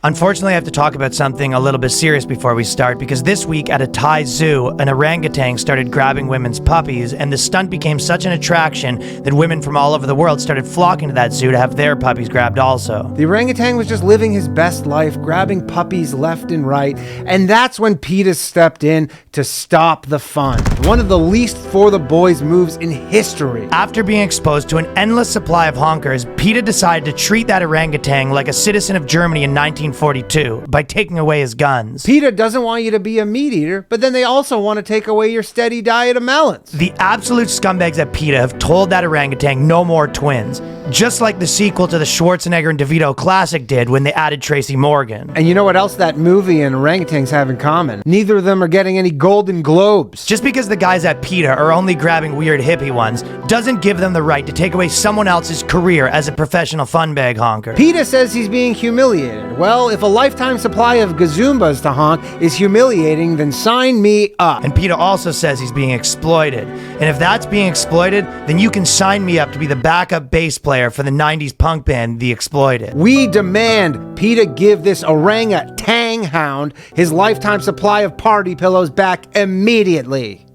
Unfortunately, I have to talk about something a little bit serious before we start, because this week at a Thai zoo, an orangutan started grabbing women's puppies, and the stunt became such an attraction that women from all over the world started flocking to that zoo to have their puppies grabbed also. The orangutan was just living his best life, grabbing puppies left and right, and that's when PETA stepped in to stop the fun. One of the least for the boys moves in history. After being exposed to an endless supply of honkers, PETA decided to treat that orangutan like a citizen of Germany in 1942 by taking away his guns. PETA doesn't want you to be a meat eater, but then they also want to take away your steady diet of melons. The absolute scumbags at PETA have told that orangutan no more twins, just like the sequel to the Schwarzenegger and DeVito classic did when they added Tracy Morgan. And you know what else that movie and orangutans have in common? Neither of them are getting any Golden Globes. Just because the guys at PETA are only grabbing weird hippie ones doesn't give them the right to take away someone else's career as a professional fun bag honker. PETA says he's being humiliated. Well, if a lifetime supply of gazoombas to honk is humiliating, then sign me up. And PETA also says he's being exploited. And if that's being exploited, then you can sign me up to be the backup bass player for the 90s punk band The Exploited. We demand PETA give this orangutan hound his lifetime supply of party pillows back immediately.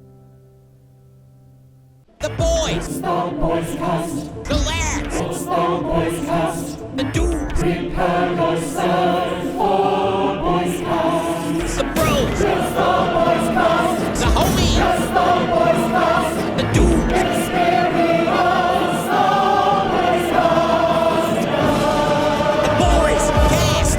The boys! It's the BOYSCAST. The lads! It's the BOYSCAST. The dudes! Prepare yourself for BOYSCAST. The bros! It's the BOYSCAST. The homies! It's the BOYSCAST. The dudes! Experience the BOYSCAST. The boys! Cast!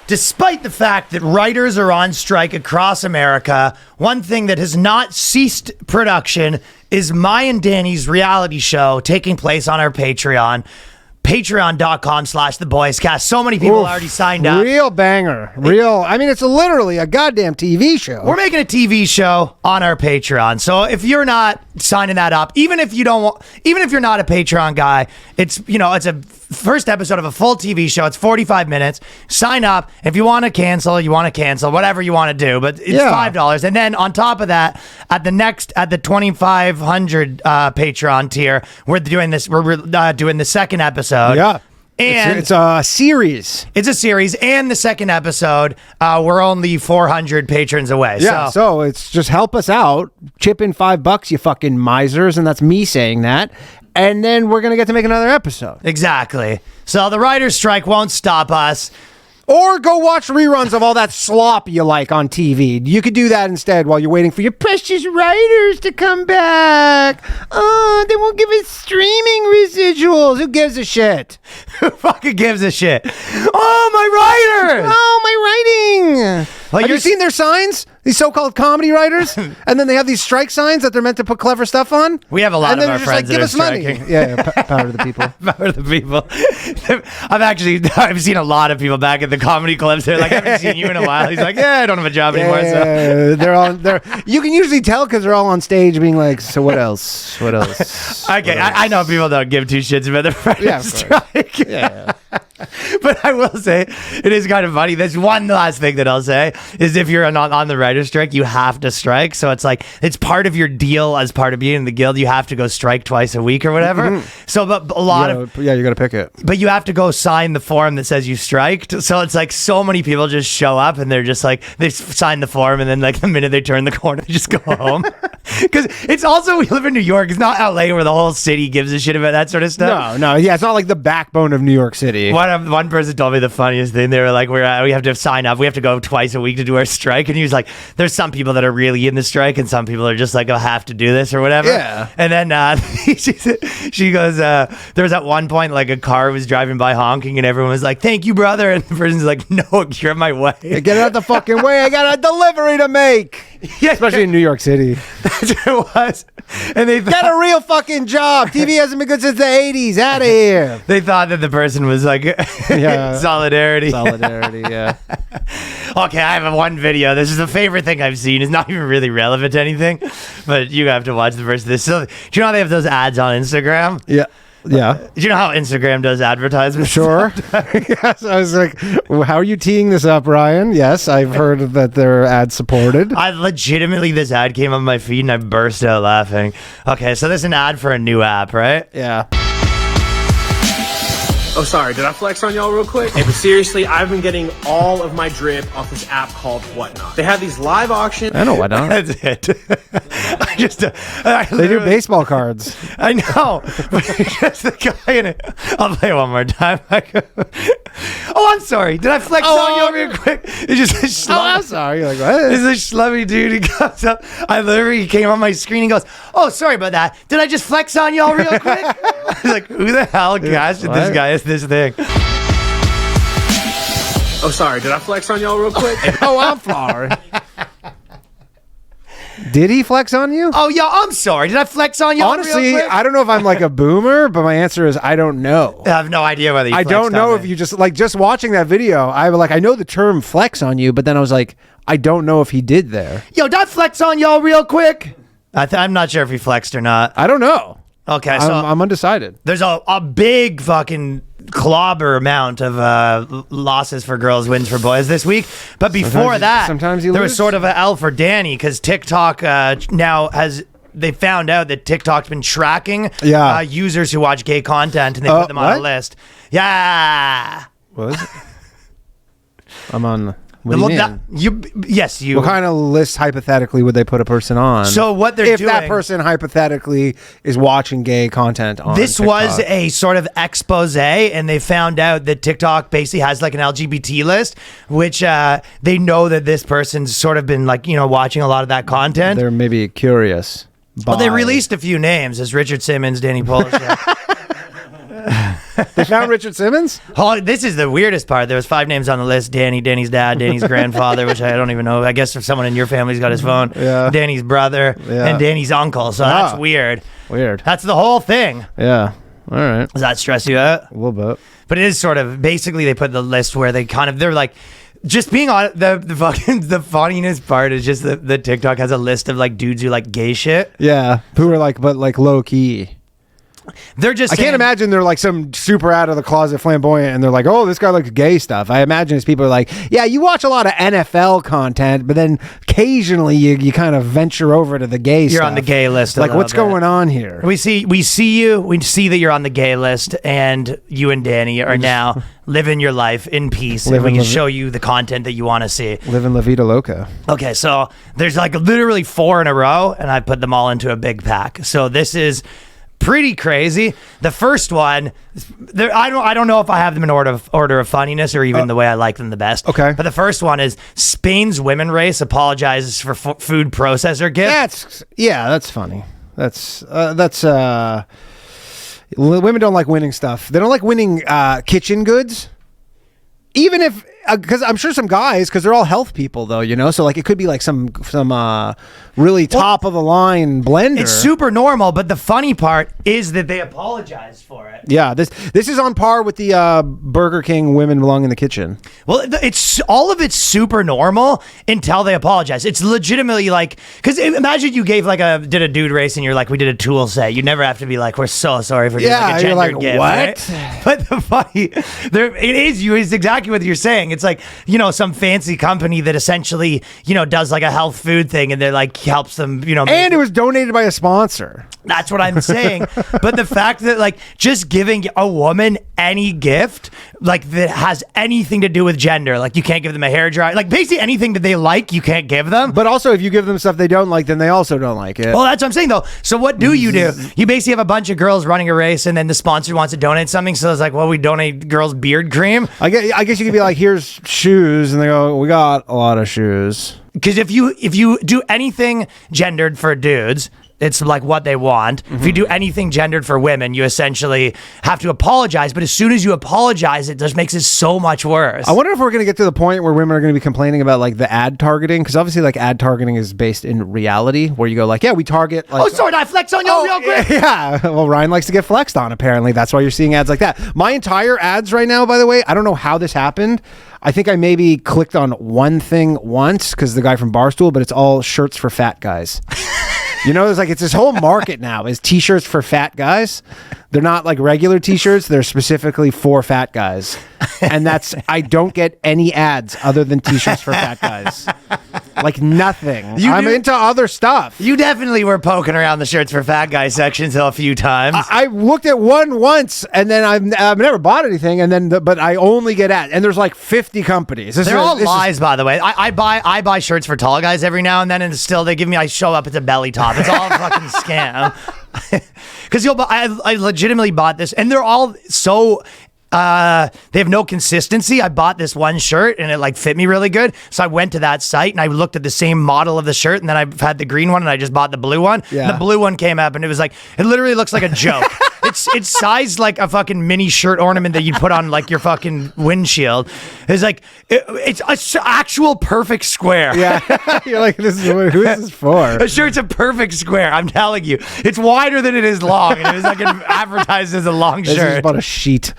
Despite the fact that writers are on strike across America, one thing that has not ceased production is my and Danny's reality show taking place on our Patreon. Patreon.com/theboyscast. So many people already signed up. Real banger. I mean, it's literally a goddamn TV show. We're making a TV show on our Patreon. So if you're not signing that up, even if you're not a Patreon guy, it's a first episode of a full TV show. It's 45 minutes. Sign up. If you want to cancel, whatever you want to do, but it's $5. And then on top of that, at the 2,500 Patreon tier, we're doing the second episode. Yeah. And it's a series. It's a series, and the second episode, we're only 400 patrons away. Yeah, so it's just help us out. Chip in $5, you fucking misers, and that's me saying that. And then we're going to get to make another episode. Exactly. So the writer's strike won't stop us. Or go watch reruns of all that slop you like on TV. You could do that instead while you're waiting for your precious writers to come back. Oh, they won't give us streaming residuals. Who gives a shit? Who fucking gives a shit? Oh, my writers! Oh, my writing! Well, Have you seen their signs? These so-called comedy writers? And then they have these strike signs that they're meant to put clever stuff on? We have a lot of our friends that are money. striking. Yeah, power to the people. Power to the people. I've seen a lot of people back at the comedy clubs. They're like, I haven't seen you in a while. He's like, yeah, I don't have a job anymore. So. They're you can usually tell because they're all on stage being like, so what else? What else? Okay, I know people don't give two shits about the writer's strike. Yeah. But I will say, it is kind of funny. There's one last thing that I'll say, is if you're on the writer's strike, you have to strike. So it's like, it's part of your deal as part of being in the guild. You have to go strike twice a week or whatever. Mm-hmm. So but a lot of... Yeah, you got to pick it. But you have to go sign the form that says you striked. So it's like so many people just show up and they're just like, they sign the form and then like the minute they turn the corner, they just go home. Because it's also, we live in New York. It's not LA where the whole city gives a shit about that sort of stuff. No. Yeah, it's not like the backbone of New York City. One person told me the funniest thing. They were like, we have to sign up. We have to go twice a week to do our strike. And he was like, there's some people that are really in the strike and some people are just like, I have to do this or whatever. Yeah. And then she goes, there was at one point like a car was driving by honking and everyone was like, thank you, brother. And the person's like, no, you're in my way. Hey, get out the fucking way. I got a delivery to make. Yeah, especially in New York City. That's what it was. And they get a real fucking job. TV hasn't been good since the 80s. Out of here. They thought that the person was like, solidarity. Solidarity, yeah. Okay, I have one video. This is a favorite thing I've seen. It's not even really relevant to anything, but you have to watch the verse of this. So, do you know how they have those ads on Instagram? Yeah. Yeah. Do you know how Instagram does advertisements? Sure. Yes. I was like, how are you teeing this up, Ryan? Yes, I've heard that they're ad supported. This ad came on my feed and I burst out laughing. Okay, so there's an ad for a new app, right? Yeah. Oh, sorry, did I flex on y'all real quick? Hey, but seriously, I've been getting all of my drip off this app called Whatnot. They have these live auctions. I know why not. That's it. They do baseball cards. I know. But just the guy in it. I'll play it one more time. Oh, I'm sorry. Did I flex on you real quick? It's just a slummy. I'm sorry. You're like, what? It's a slummy dude. He comes up. He came on my screen and goes, "Oh, sorry about that. Did I just flex on y'all real quick?" I was like, who the hell casted this guy as this thing? Oh, sorry, did I flex on y'all real quick? Oh, I'm sorry. Did he flex on you? Oh, yeah, I'm sorry. Did I flex on y'all Honestly, real quick? I don't know if I'm like a boomer, but my answer is I don't know. I have no idea whether you I don't flexed know on if me. you just watching that video, I know the term flex on you, but then I was like, I don't know if he did there. Yo, did I flex on y'all real quick? I'm not sure if he flexed or not. I don't know. Okay, so I'm undecided. there's a big fucking clobber amount of losses for girls, wins for boys this week. But before Sometimes you there was lose. sort of an L for Danny because TikTok now has. They found out that TikTok's been tracking users who watch gay content and they put them on a what? list. Yeah. What is it? I'm on. What do you mean? Yes, you. What kind of list hypothetically would they put a person on? So what they're if doing, that person hypothetically is watching gay content on this TikTok. was a sort of expose, and they found out that TikTok basically has like an LGBT list, which they know that this person's sort of been like, watching a lot of that content. They're maybe curious. Well, they released a few names as Richard Simmons, Danny Polishek. They found Richard Simmons? Oh, this is the weirdest part. There was 5 names on the list: Danny, Danny's dad, Danny's grandfather, which I don't even know. I guess if someone in your family's got his phone, Danny's brother, and Danny's uncle. So that's weird. Weird. That's the whole thing. Yeah. All right. Does that stress you out? A little bit. But it is sort of basically they put the list where they're like. Just being on the funniness part is just that the TikTok has a list of like dudes who like gay shit. Yeah. Who are like, but like low key. They're just. I can't imagine they're like some super out of the closet flamboyant and they're like, oh, this guy likes gay stuff. I imagine it's people are like, yeah, you watch a lot of NFL content, but then occasionally you kind of venture over to the gay stuff. You're on the gay list. Like, what's going on here? We see you. We see that you're on the gay list, and you and Danny are now living your life in peace, and we can show you the content that you want to see. Living La Vida Loca. Okay, so there's like literally 4 in a row, and I put them all into a big pack. So this is pretty crazy. The first one, I don't know if I have them in order of funniness or even the way I like them the best. Okay. But the first one is Spain's women race apologizes for food processor gift. That's funny. Women don't like winning stuff. They don't like winning kitchen goods. Even if, because I'm sure some guys, because they're all health people though, so like it could be like some really top of the line blender. It's super normal, but the funny part is that they apologized for it. Yeah, this is on par with the Burger King women belong in the kitchen. Well, it's all of it's super normal until they apologize. It's legitimately like, because imagine you did a dude race and you're like, we did a tool set. You never have to be like, we're so sorry for doing like a you're gendered like, gift, what? right? But the funny, it's exactly what you're saying. It's like, some fancy company that essentially, does like a health food thing and they're like helps them, and it was donated by a sponsor. That's what I'm saying. But the fact that like just giving a woman any gift like that has anything to do with gender, like you can't give them a hairdryer, like basically anything that they like, you can't give them. But also if you give them stuff they don't like, then they also don't like it. Well, that's what I'm saying though. So what do? You basically have a bunch of girls running a race and then the sponsor wants to donate something. So it's like, well, we donate girls beard cream. I guess you could be like, here's shoes, and they go, we got a lot of shoes. Because if you do anything gendered for dudes, it's like what they want. If you do anything gendered for women, you essentially have to apologize. But as soon as you apologize, it just makes it so much worse. I wonder if we're going to get to the point where women are going to be complaining about like the ad targeting, because obviously like ad targeting is based in reality, where you go like, yeah, we target. Like, oh, sorry, did I flex on you real quick? Yeah. Well, Ryan likes to get flexed on. Apparently, that's why you're seeing ads like that. My entire ads right now, by the way, I don't know how this happened. I think I maybe clicked on one thing once because the guy from Barstool, but it's all shirts for fat guys. It's this whole market now is t-shirts for fat guys. They're not like regular t-shirts. They're specifically for fat guys. And I don't get any ads other than t-shirts for fat guys. like nothing. You I'm do- into other stuff. You definitely were poking around the shirts for fat guy sections a few times. I looked at one once, and then I've never bought anything, and then but I only get at, and there's like 50 companies. They're all lies, by the way. I buy shirts for tall guys every now and then, and still they give me. I show up, it's a belly top. It's all a fucking scam. Because I legitimately bought this, and they're all so. They have no consistency. I bought this one shirt and it like fit me really good. So I went to that site and I looked at the same model of the shirt, and then I've had the green one and I just bought the blue one. Yeah. And the blue one came up and it was like, it literally looks like a joke. It's sized like a fucking mini shirt ornament that you put on like your fucking windshield. It's like, it's an actual perfect square. Yeah, you're like, who is this for? A shirt's a perfect square. I'm telling you, it's wider than it is long, and it was like advertised as a long This is shirt. about a sheet.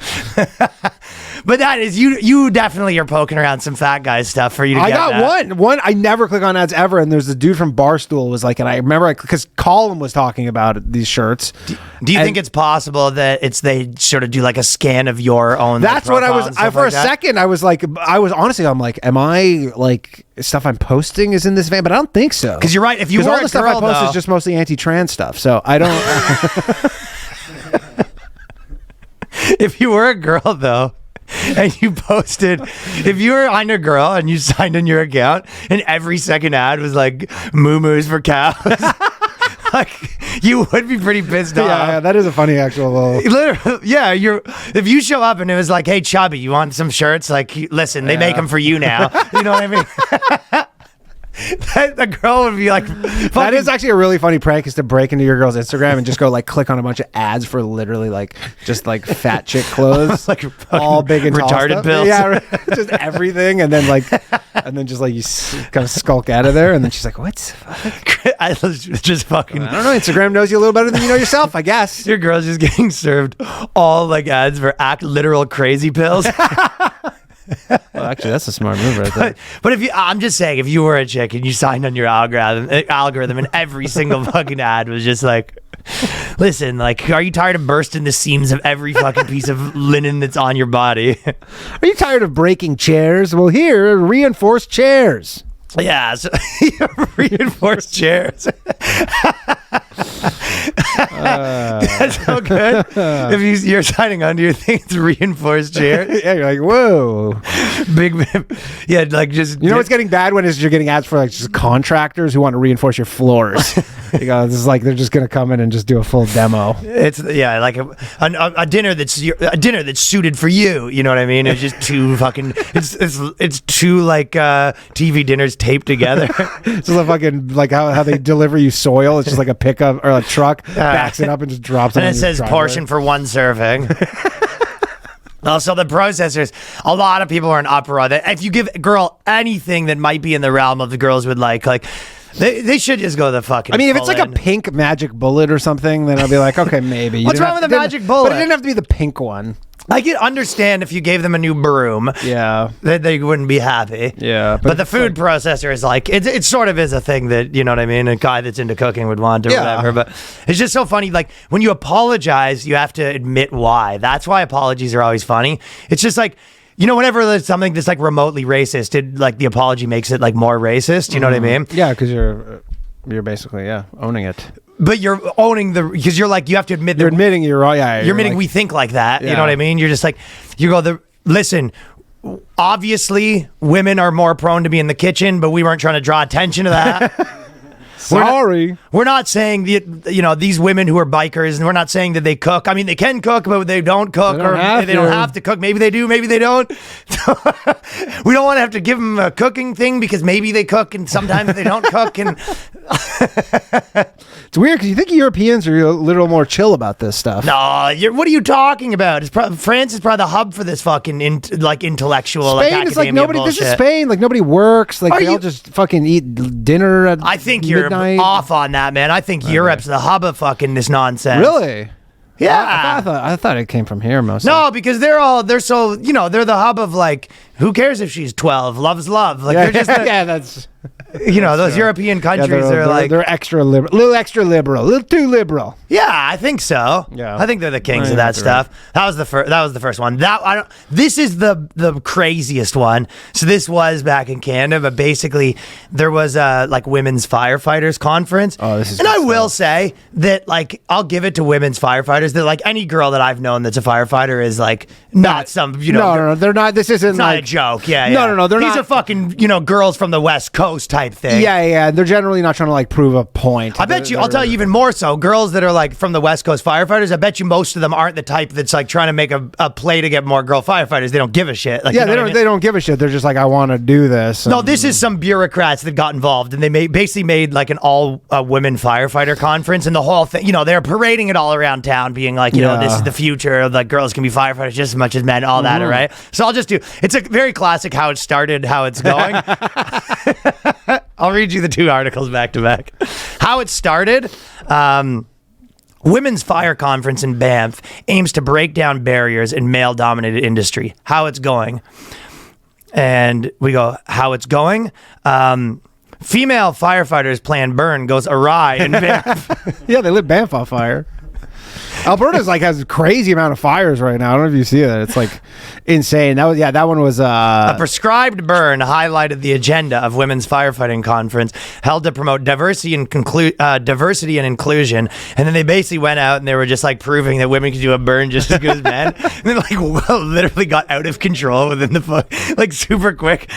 But that is you definitely are poking around some fat guy stuff for you to I get got that. one. I never click on ads ever, and there's a dude from Barstool was like, and I remember because Colin was talking about these shirts. Do you think it's possible that they sort of do like a scan of your own? That's like, what I profile was. and stuff For like a that? second, I was like, I'm like, am I like stuff I'm posting is in this van? But I don't think so. Because you're right. If you were all a the stuff girl, I post though, is just mostly anti-trans stuff. So I don't. if you were a girl though, and you posted, if you were on a girl and you signed in your account, and every second ad was like moo-moos for cows, like you would be pretty pissed off. Yeah, that is a funny actual little. Literally, yeah, if you show up and it was like, hey, Chubby, you want some shirts? Like, listen, they make them for you now. You know what I mean? The girl would be like, That is actually a really funny prank, is to break into your girl's Instagram and just go like click on a bunch of ads for literally like just like fat chick clothes, like all big and tall retarded stuff. pills. Yeah, right. Just everything, and then just like you kind of skulk out of there, and then she's like, "What? the fuck?" I was just fucking. I don't know. Instagram knows you a little better than you know yourself, I guess. Your girl's just getting served all like ads for literal crazy pills. Well, actually, that's a smart move right there. But I'm just saying, if you were a chick and you signed on your algorithm and every single fucking ad was just like, listen, like, are you tired of bursting the seams of every fucking piece of linen that's on your body? Are you tired of breaking chairs? Well, here, reinforced chairs. Yeah, so reinforced chairs. That's so good. If you're signing on to your thing, it's reinforced chairs. Yeah, you're like, whoa. Big, yeah, like just. You know what's getting bad when is you're getting ads for like just contractors who want to reinforce your floors. You go, this is like they're just gonna come in and just do a full demo. It's like a dinner that's suited for you. You know what I mean? It's just two fucking. It's two like TV dinners taped together. It's just a fucking like how they deliver you soil. It's just like a pickup or a truck backs it up and just drops it. And on it your says driveway. portion for one serving. Also, the processors, a lot of people are in uproar that if you give a girl anything that might be in the realm of the girls would like they should just go the fucking. I mean, if it's full like in. a pink magic bullet or something, then I'll be like, okay, maybe. What's wrong with the magic bullet? But it didn't have to be the pink one. I could understand if you gave them a new broom. Yeah. That they wouldn't be happy. Yeah, But the it's food processor is like, it sort of is a thing that, you know what I mean? A guy that's into cooking would want or Yeah. whatever. But it's just so funny. Like, when you apologize, you have to admit why. That's why apologies are always funny. It's just like, you know, whenever there's something that's like remotely racist, the apology makes it like more racist. You know what I mean? Yeah, because you're basically owning it. But you're owning because you're like, you have to admit You're that admitting you're right. Yeah, you're admitting like, we think like that. You Yeah. know what I mean? You're just like, listen, obviously women are more prone to be in the kitchen, but we weren't trying to draw attention to that. Sorry. We're not saying these women who are bikers, and we're not saying that they cook. I mean, they can cook, but they don't cook, They don't or have they don't to. have to cook. Maybe they do, maybe they don't. We don't want to have to give them a cooking thing because maybe they cook and sometimes they don't cook. And It's weird because you think Europeans are a little more chill about this stuff. no, what are you talking about? France is probably the hub for this fucking intellectual. Spain is like academia nobody. bullshit. This is Spain. Like nobody works. Like Are they all you- just fucking eat dinner at I think you're midnight. off on that, man. I think Europe's the hub of fucking this nonsense. Really? Yeah. I thought it came from here mostly. No, because they're the hub of like who cares if she's 12? Love's love. Like Yeah, they're just yeah, that's those European countries they're are like they're extra liberal, a little extra liberal, a little too liberal. yeah, I think so. Yeah. I think they're the kings I of that think they're stuff. That was the first. That was the first one. This is the craziest one. So this was back in Canada, but basically there was a like women's firefighters conference. Oh, this is and good I will stuff. say that like I'll give it to women's firefighters that like any girl that I've known that's a firefighter is like not some No, they're not. This isn't It's not like a joke. Yeah, No, yeah. no, they're These not. are fucking girls from the West Coast type thing. Yeah. They're generally not trying to like prove a point. I bet you, I'll tell you even more so. Girls that are like from the West Coast firefighters, I bet you most of them aren't the type that's like trying to make a play to get more girl firefighters. They don't give a shit. Like, Yeah, you know they what I don't. mean? They don't give a shit. They're just like, I want to do this. No, this is some bureaucrats that got involved and they basically made like an all women firefighter conference and the whole thing, they're parading it all around town being like, this Yeah. is the future. Like girls can be firefighters just as much as men, all that, right? So I'll just it's a very classic how it started, how it's going. I'll read you the two articles back to back. How it started. Women's Fire Conference in Banff aims to break down barriers in male-dominated industry. How it's going. And we go, how it's going? Female firefighters' plan burn goes awry in Banff. Yeah, they lit Banff on fire. Alberta's like has a crazy amount of fires right now. I don't know if you see that. It's like insane. That one was A prescribed burn highlighted the agenda of Women's Firefighting Conference held to promote diversity and inclusion. And then they basically went out and they were just like proving that women could do a burn just as good as men. And then like literally got out of control within the like super quick.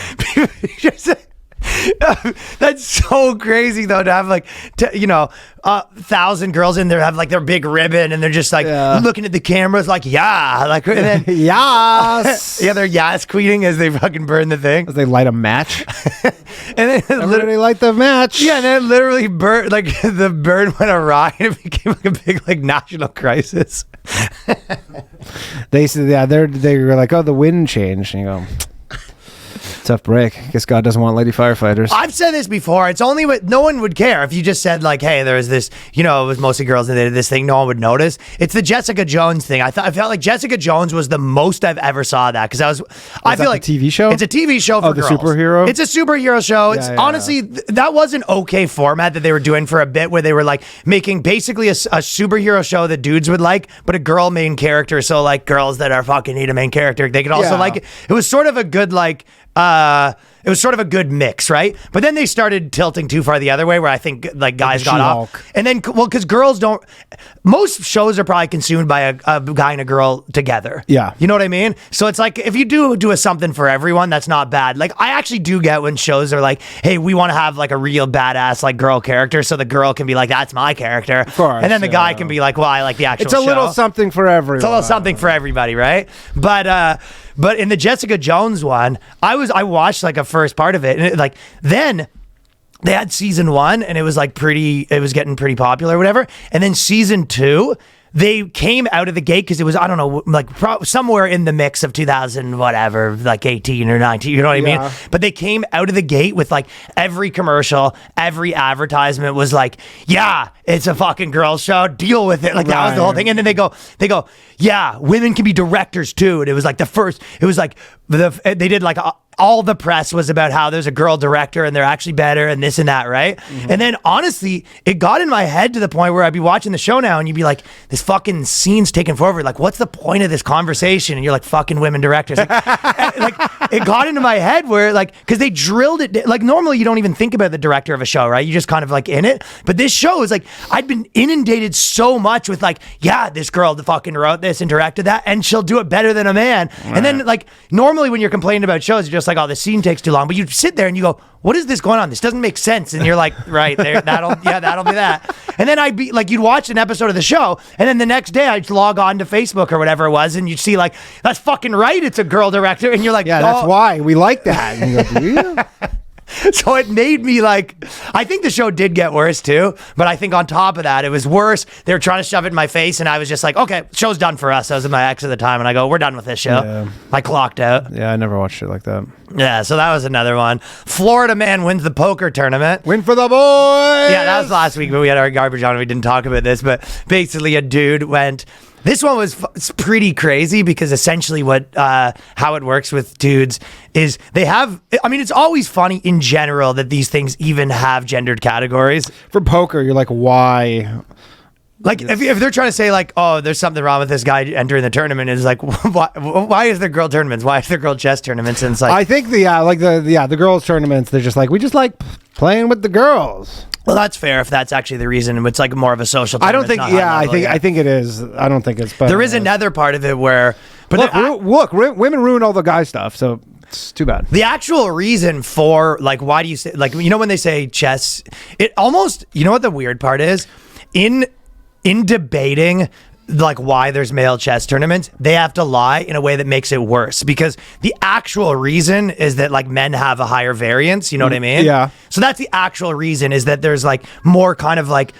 That's so crazy though to have like 1,000 girls in there have like their big ribbon and they're just like looking at the cameras like and then yes. yeah, they're yas queening as they fucking burn the thing. As they light a match. And then Everybody light the match. yeah, and then it literally burned, like the burn went awry and it became like a big like national crisis. They said, they were like, oh, the wind changed. And you go, tough break. Guess God doesn't want lady firefighters. I've said this before. It's only no one would care if you just said like, "Hey, there's this." It was mostly girls and they did this thing. No one would notice. It's the Jessica Jones thing. I felt like Jessica Jones was the most I've ever saw that because I feel that like the TV show? It's a TV show for the girls. superhero? It's a superhero show. It's yeah. honestly that was an okay format that they were doing for a bit where they were like making basically a superhero show that dudes would like, but a girl main character. So like girls that are fucking need a main character, they could also Yeah. like it. It was sort of a good like. It was sort of a good mix, right? But then they started tilting too far the other way, where I think like guys got off, She-Hulk. and then because girls don't. Most shows are probably consumed by a guy and a girl together. Yeah. You know what I mean? So it's like if you do a something for everyone, that's not bad. Like I actually do get when shows are like, hey, we want to have like a real badass like girl character, so the girl can be like, that's my character, of course, and then the guy yeah. can be like, well, I like the actual. It's a little show. something for everyone. It's a little something for everybody, right? But in the Jessica Jones one, I watched like a first part of it, and then they had season 1, and it was like it was getting pretty popular or whatever, and then season 2. They came out of the gate because it was, I don't know, like somewhere in the mix of 2000, whatever, like 18 or 19, you know what I mean? But they came out of the gate with like every commercial, every advertisement was like, yeah, it's a fucking girls show, deal with it. Like that was the whole thing. And then they go, yeah, women can be directors too. And it was like they did like all the press was about how there's a girl director and they're actually better and this and that, right? Mm-hmm. And then honestly, it got in my head to the point where I'd be watching the show now and you'd be like, this fucking scene's taken forward. Like, what's the point of this conversation? And you're like, fucking women directors. Like it got into my head where like, because they drilled it. Like normally you don't even think about the director of a show, right? You just kind of like in it. But this show is like, I'd been inundated so much with like, yeah, this girl fucking wrote this and directed that and she'll do it better than a man. Right. And then like, normally when you're complaining about shows, you're just like, oh, the scene takes too long. But you sit there and you go, what is this going on? This doesn't make sense. And you're like, right there, that'll be that. And then I'd be like, you'd watch an episode of the show, and then the next day I'd log on to Facebook or whatever it was, and you'd see like, that's fucking right, it's a girl director, and you're like, yeah, that's why we like that. And you go, do you? So it made me like, I think the show did get worse too, but I think on top of that, it was worse. They were trying to shove it in my face, and I was just like, okay, show's done for us. I was with my ex at the time, and I go, we're done with this show. Yeah. I clocked out. Yeah, I never watched it like that. Yeah, so that was another one. Florida man wins the poker tournament. Win for the boys! Yeah, that was last week, but we had our garbage on and we didn't talk about this, but basically a dude went This one was it's pretty crazy because essentially how it works with dudes is they have. I mean, it's always funny in general that these things even have gendered categories. For poker, you're like, why? Like if they're trying to say like, oh, there's something wrong with this guy entering the tournament, it's like, why is there girl tournaments? Why is there girl chess tournaments? And it's like, I think the girls tournaments, they're just like, we just like playing with the girls. well, that's fair if that's actually the reason. It's like more of a social. I don't tournament, think. not high level, I think it is. I don't think it's. But there is another part of it where, but look, women ruin all the guy stuff, so it's too bad. the actual reason for like, why do you say like, you know, when they say chess, it almost, you know what the weird part is in debating like why there's male chess tournaments, they have to lie in a way that makes it worse because the actual reason is that like men have a higher variance, you know what I mean? Yeah. So that's the actual reason, is that there's like more kind of like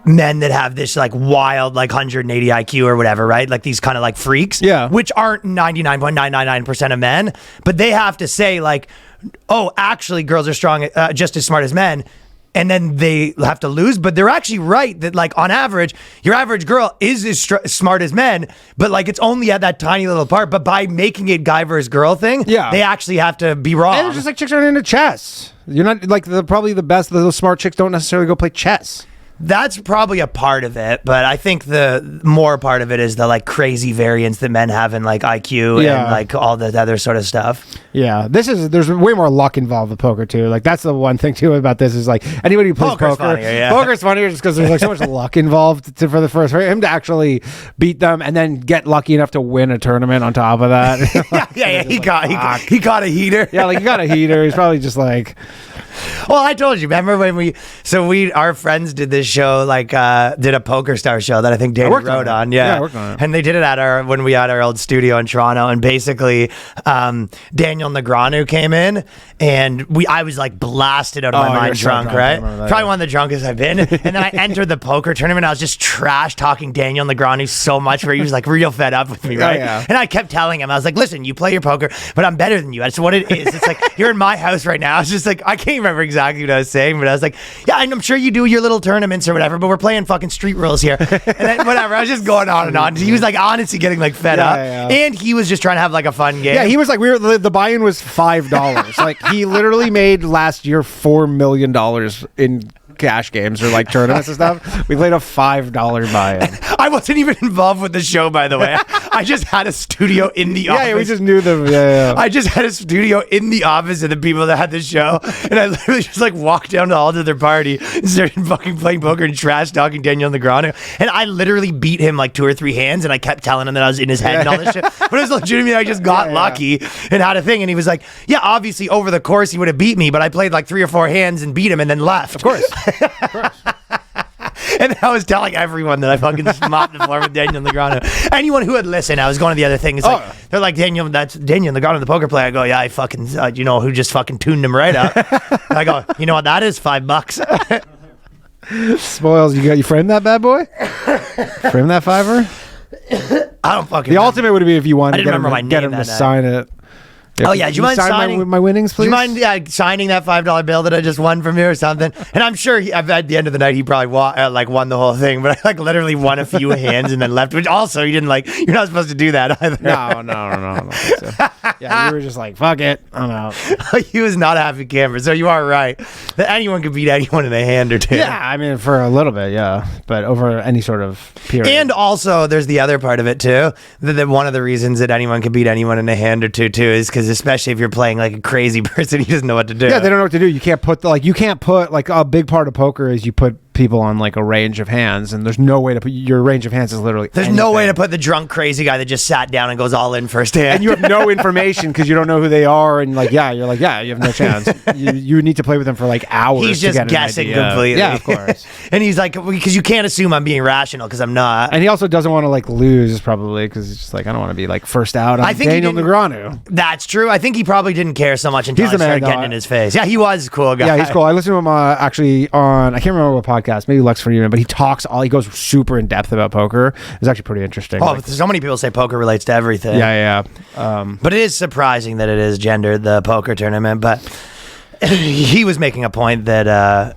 men that have this like wild like 180 IQ or whatever, right? Like these kind of like freaks, Yeah. which aren't 99.999% of men, but they have to say like, oh, actually girls are strong, just as smart as men. And then they have to lose, but they're actually right that like on average, your average girl is as smart as men, but like it's only at that tiny little part. But by making it guy versus girl thing, Yeah. they actually have to be wrong. And it's just like chicks aren't into chess. You're not like probably the best. The smart chicks don't necessarily go play chess. That's probably a part of it, but I think the more part of it is the like crazy variance that men have in like IQ Yeah. and like all the other sort of stuff. Yeah, there's way more luck involved with poker too. Like that's the one thing too about this is like anybody who plays Poker's poker, funnier, yeah. poker's funnier just because there's like so much luck involved for him to actually beat them and then get lucky enough to win a tournament on top of that. yeah. He got a heater. Yeah, like he got a heater. He's probably just like, Well, I told you. Remember when our friends did this show, like did a Poker Star show that I think David worked on wrote it. on. Yeah, I worked on it. And they did it when we had our old studio in Toronto, and basically Daniel Negreanu came in, and I was like blasted out of my Oh, mind, you're so drunk, drunk. I right? remember that, Probably yeah. one of the drunkest I've been. And then I entered the poker tournament. I was just trash talking Daniel Negreanu so much, where he was like real fed up with me, right? yeah. And I kept telling him, I was like, listen, you play your poker, but I'm better than you. That's what it is. It's like you're in my house right now. I was just like, I can't remember exactly what I was saying, but I was like, yeah, I'm sure you do your little tournaments or whatever, but we're playing fucking street rules here. And then whatever, I was just going on and on. He was like honestly getting like fed up. Yeah. And he was just trying to have like a fun game. yeah, he was like, the buy-in was $5. Like he literally made last year $4 million in cash games or like tournaments and stuff. We played a $5 buy-in. I wasn't even involved with the show, by the way. I just had a studio in the office. Yeah, we just knew them. Yeah. I just had a studio in the office of the people that had the show, and I literally just like walked down the hall to their party and started fucking playing poker and trash talking Daniel Negreanu, and I literally beat him like 2 or 3 hands, and I kept telling him that I was in his head and all this shit, but it was legitimate. I just got lucky and had a thing, and he was like, yeah, obviously over the course he would have beat me, but I played like 3 or 4 hands and beat him and then left. Of course. And I was telling everyone that I fucking mopped the floor with Daniel Negreanu. Anyone who had listened, I was going to the other thing. It's like, they're like, that's Daniel Negreanu, the poker player. I go, yeah, I fucking, you know, who just fucking tuned him right up. And I go, you know what that is? $5. Spoils. You framed that bad boy? Frame that $5? I don't fucking The know. ultimate would be if you wanted I to didn't remember my get name him to that night. sign it. Oh, yeah. Do you mind sign signing my winnings, please? Do you mind signing that $5 bill that I just won from you or something? And I'm sure at the end of the night he probably won the whole thing, but I like literally won a few hands and then left. Which also you didn't like. You're not supposed to do that either. No. So, yeah, you were just like, fuck it, I'm out. He was not a happy camper. So you are right that anyone could beat anyone in a hand or two. Yeah, I mean, for a little bit, yeah, but over any sort of period. And also, there's the other part of it too. That one of the reasons that anyone can beat anyone in a hand or two too is because especially if you're playing like a crazy person, he doesn't know what to do. yeah, they don't know what to do. You can't put like a big part of poker is you put people on like a range of hands, and there's no way to put your range of hands is literally There's no way to put the drunk crazy guy that just sat down and goes all in first hand. and you have no information because you don't know who they are, and you have no chance. You need to play with them for like hours. He's to just get an guessing idea. completely. Yeah, of course. And he's like, because you can't assume I'm being rational because I'm not. And he also doesn't want to like lose probably because he's just like, I don't want to be like first out on I think he Daniel didn't- Negreanu. That's true. I think he probably didn't care so much until He's I the man, started though. getting in his face. Yeah, he was a cool guy. Yeah, he's cool. I listened to him actually on, I can't remember what podcast, maybe Lex Friedman, but he goes super in depth about poker. It's actually pretty interesting. Oh, so many people say poker relates to everything. yeah. But it is surprising that it is gendered, the poker tournament. But he was making a point that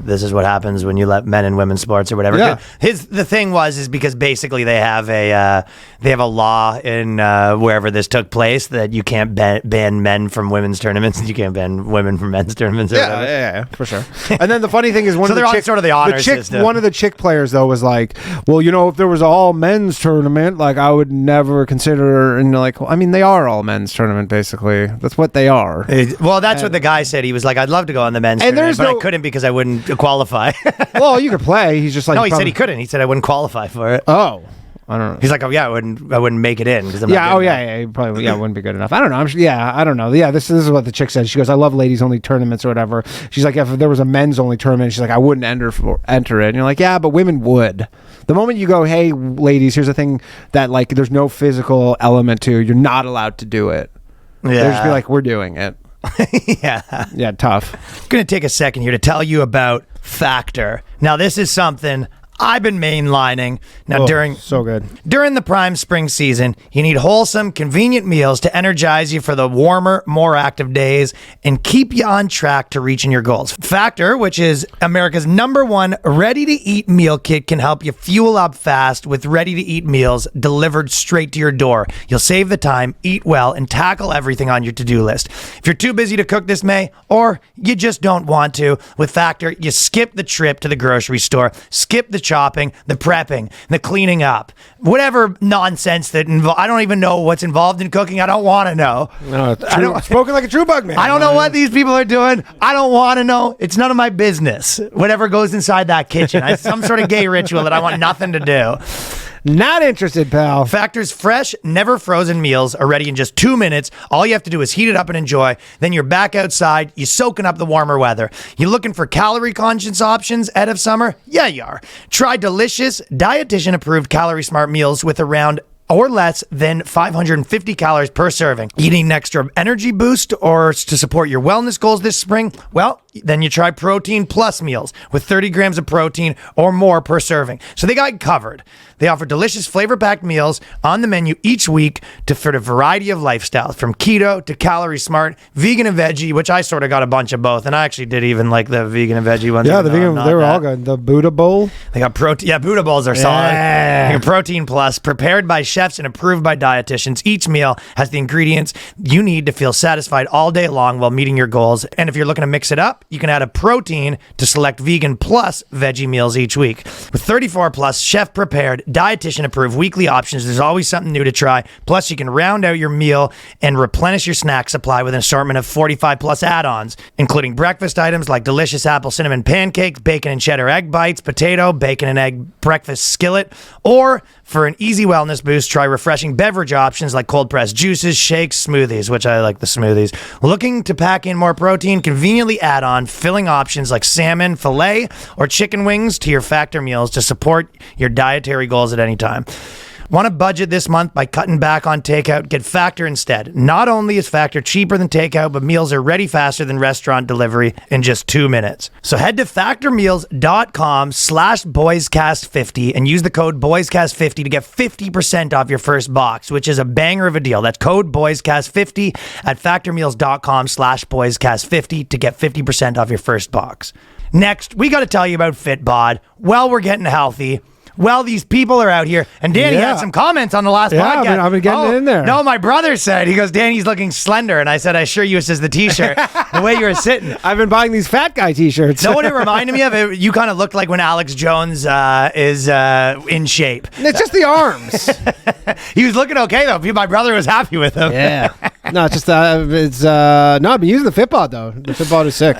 this is what happens when you let men in women's sports or whatever. Yeah. The thing is because basically they have a law in wherever this took place that you can't ban men from women's tournaments and you can't ban women from men's tournaments. Or whatever. Yeah, for sure. And then the funny thing is, So they're on sort of the honor system. One of the chick players though was like, well, if there was an all men's tournament, like I would never consider. And you're like, well, I mean, they are all men's tournament basically. That's what they are. Well, that's what the guy said. He was like, I'd love to go on the men's tournament, but I couldn't because I wouldn't qualify. Well, you could play. He's just like, no, he said he couldn't. He said I wouldn't qualify for it. Oh, I don't know. He's like, oh yeah, I wouldn't make it in because I'm not good enough. He probably it wouldn't be good enough. I don't know. I don't know. Yeah, this is what the chick said. She goes, I love ladies only tournaments or whatever. She's like, if there was a men's only tournament, she's like, I wouldn't enter it. And you're like, yeah, but women would. The moment you go, hey, ladies, here's a thing that like there's no physical element to, you're not allowed to do it. Yeah, they'll just be like, we're doing it. Yeah, tough. I'm going to take a second here to tell you about Factor. Now, this is something I've been mainlining. Now, so good. During the prime spring season, you need wholesome, convenient meals to energize you for the warmer, more active days and keep you on track to reaching your goals. Factor, which is America's #1 ready-to-eat meal kit, can help you fuel up fast with ready-to-eat meals delivered straight to your door. You'll save the time, eat well, and tackle everything on your to-do list. If you're too busy to cook this May, or you just don't want to, with Factor, you skip the trip to the grocery store, skip the chopping, the prepping, the cleaning up, whatever nonsense that I don't even know what's involved in cooking. I don't want to know. No, spoken like a true bug man. I don't know what these people are doing. I don't want to know. It's none of my business. Whatever goes inside that kitchen, it's some sort of gay ritual that I want nothing to do. Not interested, pal. Factor's fresh, never frozen meals are ready in just 2 minutes. All you have to do is heat it up and enjoy. Then you're back outside. You're soaking up the warmer weather. You're looking for calorie-conscious options out of summer? Yeah, you are. Try delicious, dietitian-approved calorie-smart meals with around or less than 550 calories per serving. You need an extra energy boost or to support your wellness goals this spring? Well, then you try Protein Plus meals with 30 grams of protein or more per serving. So they got you covered. They offer delicious flavor-packed meals on the menu each week to fit a variety of lifestyles, from keto to calorie smart, vegan and veggie, which I sort of got a bunch of both, and I actually did even like the vegan and veggie ones. Yeah, the vegan, they were all good. The Buddha Bowl. They got protein. Yeah, Buddha Bowls are solid. They got Protein Plus, prepared by chefs and approved by dietitians. Each meal has the ingredients you need to feel satisfied all day long while meeting your goals. And if you're looking to mix it up, you can add a protein to select vegan plus veggie meals each week. With 34 plus chef prepared, dietitian approved weekly options, there's always something new to try. Plus, you can round out your meal and replenish your snack supply with an assortment of 45 plus add-ons, including breakfast items like delicious apple cinnamon pancakes, bacon and cheddar egg bites, potato, bacon and egg breakfast skillet, or for an easy wellness boost, try refreshing beverage options like cold pressed juices, shakes, smoothies, which I like the smoothies. Looking to pack in more protein? Conveniently add on filling options like salmon, filet, or chicken wings to your Factor meals to support your dietary goals at any time. Want to budget this month by cutting back on takeout? Get Factor instead. Not only is Factor cheaper than takeout, but meals are ready faster than restaurant delivery in just 2 minutes. So head to factormeals.com/boyscast50 and use the code boyscast50 to get 50% off your first box, which is a banger of a deal. That's code boyscast50 at factormeals.com/boyscast50 to get 50% off your first box. Next, we got to tell you about Fitbod. Well, we're getting healthy. Well, these people are out here. And Danny had some comments on the last podcast. I've been getting it in there. No, my brother said, he goes, Danny's looking slender. And I said, I assure you it's just the t-shirt. The way you were sitting. I've been buying these fat guy t-shirts. Know what it reminded me of? You kind of looked like when Alex Jones is in shape. It's just the arms. He was looking okay, though. My brother was happy with him. Yeah. No, it's just, I've been using the Fitbod, though. The Fitbod is sick.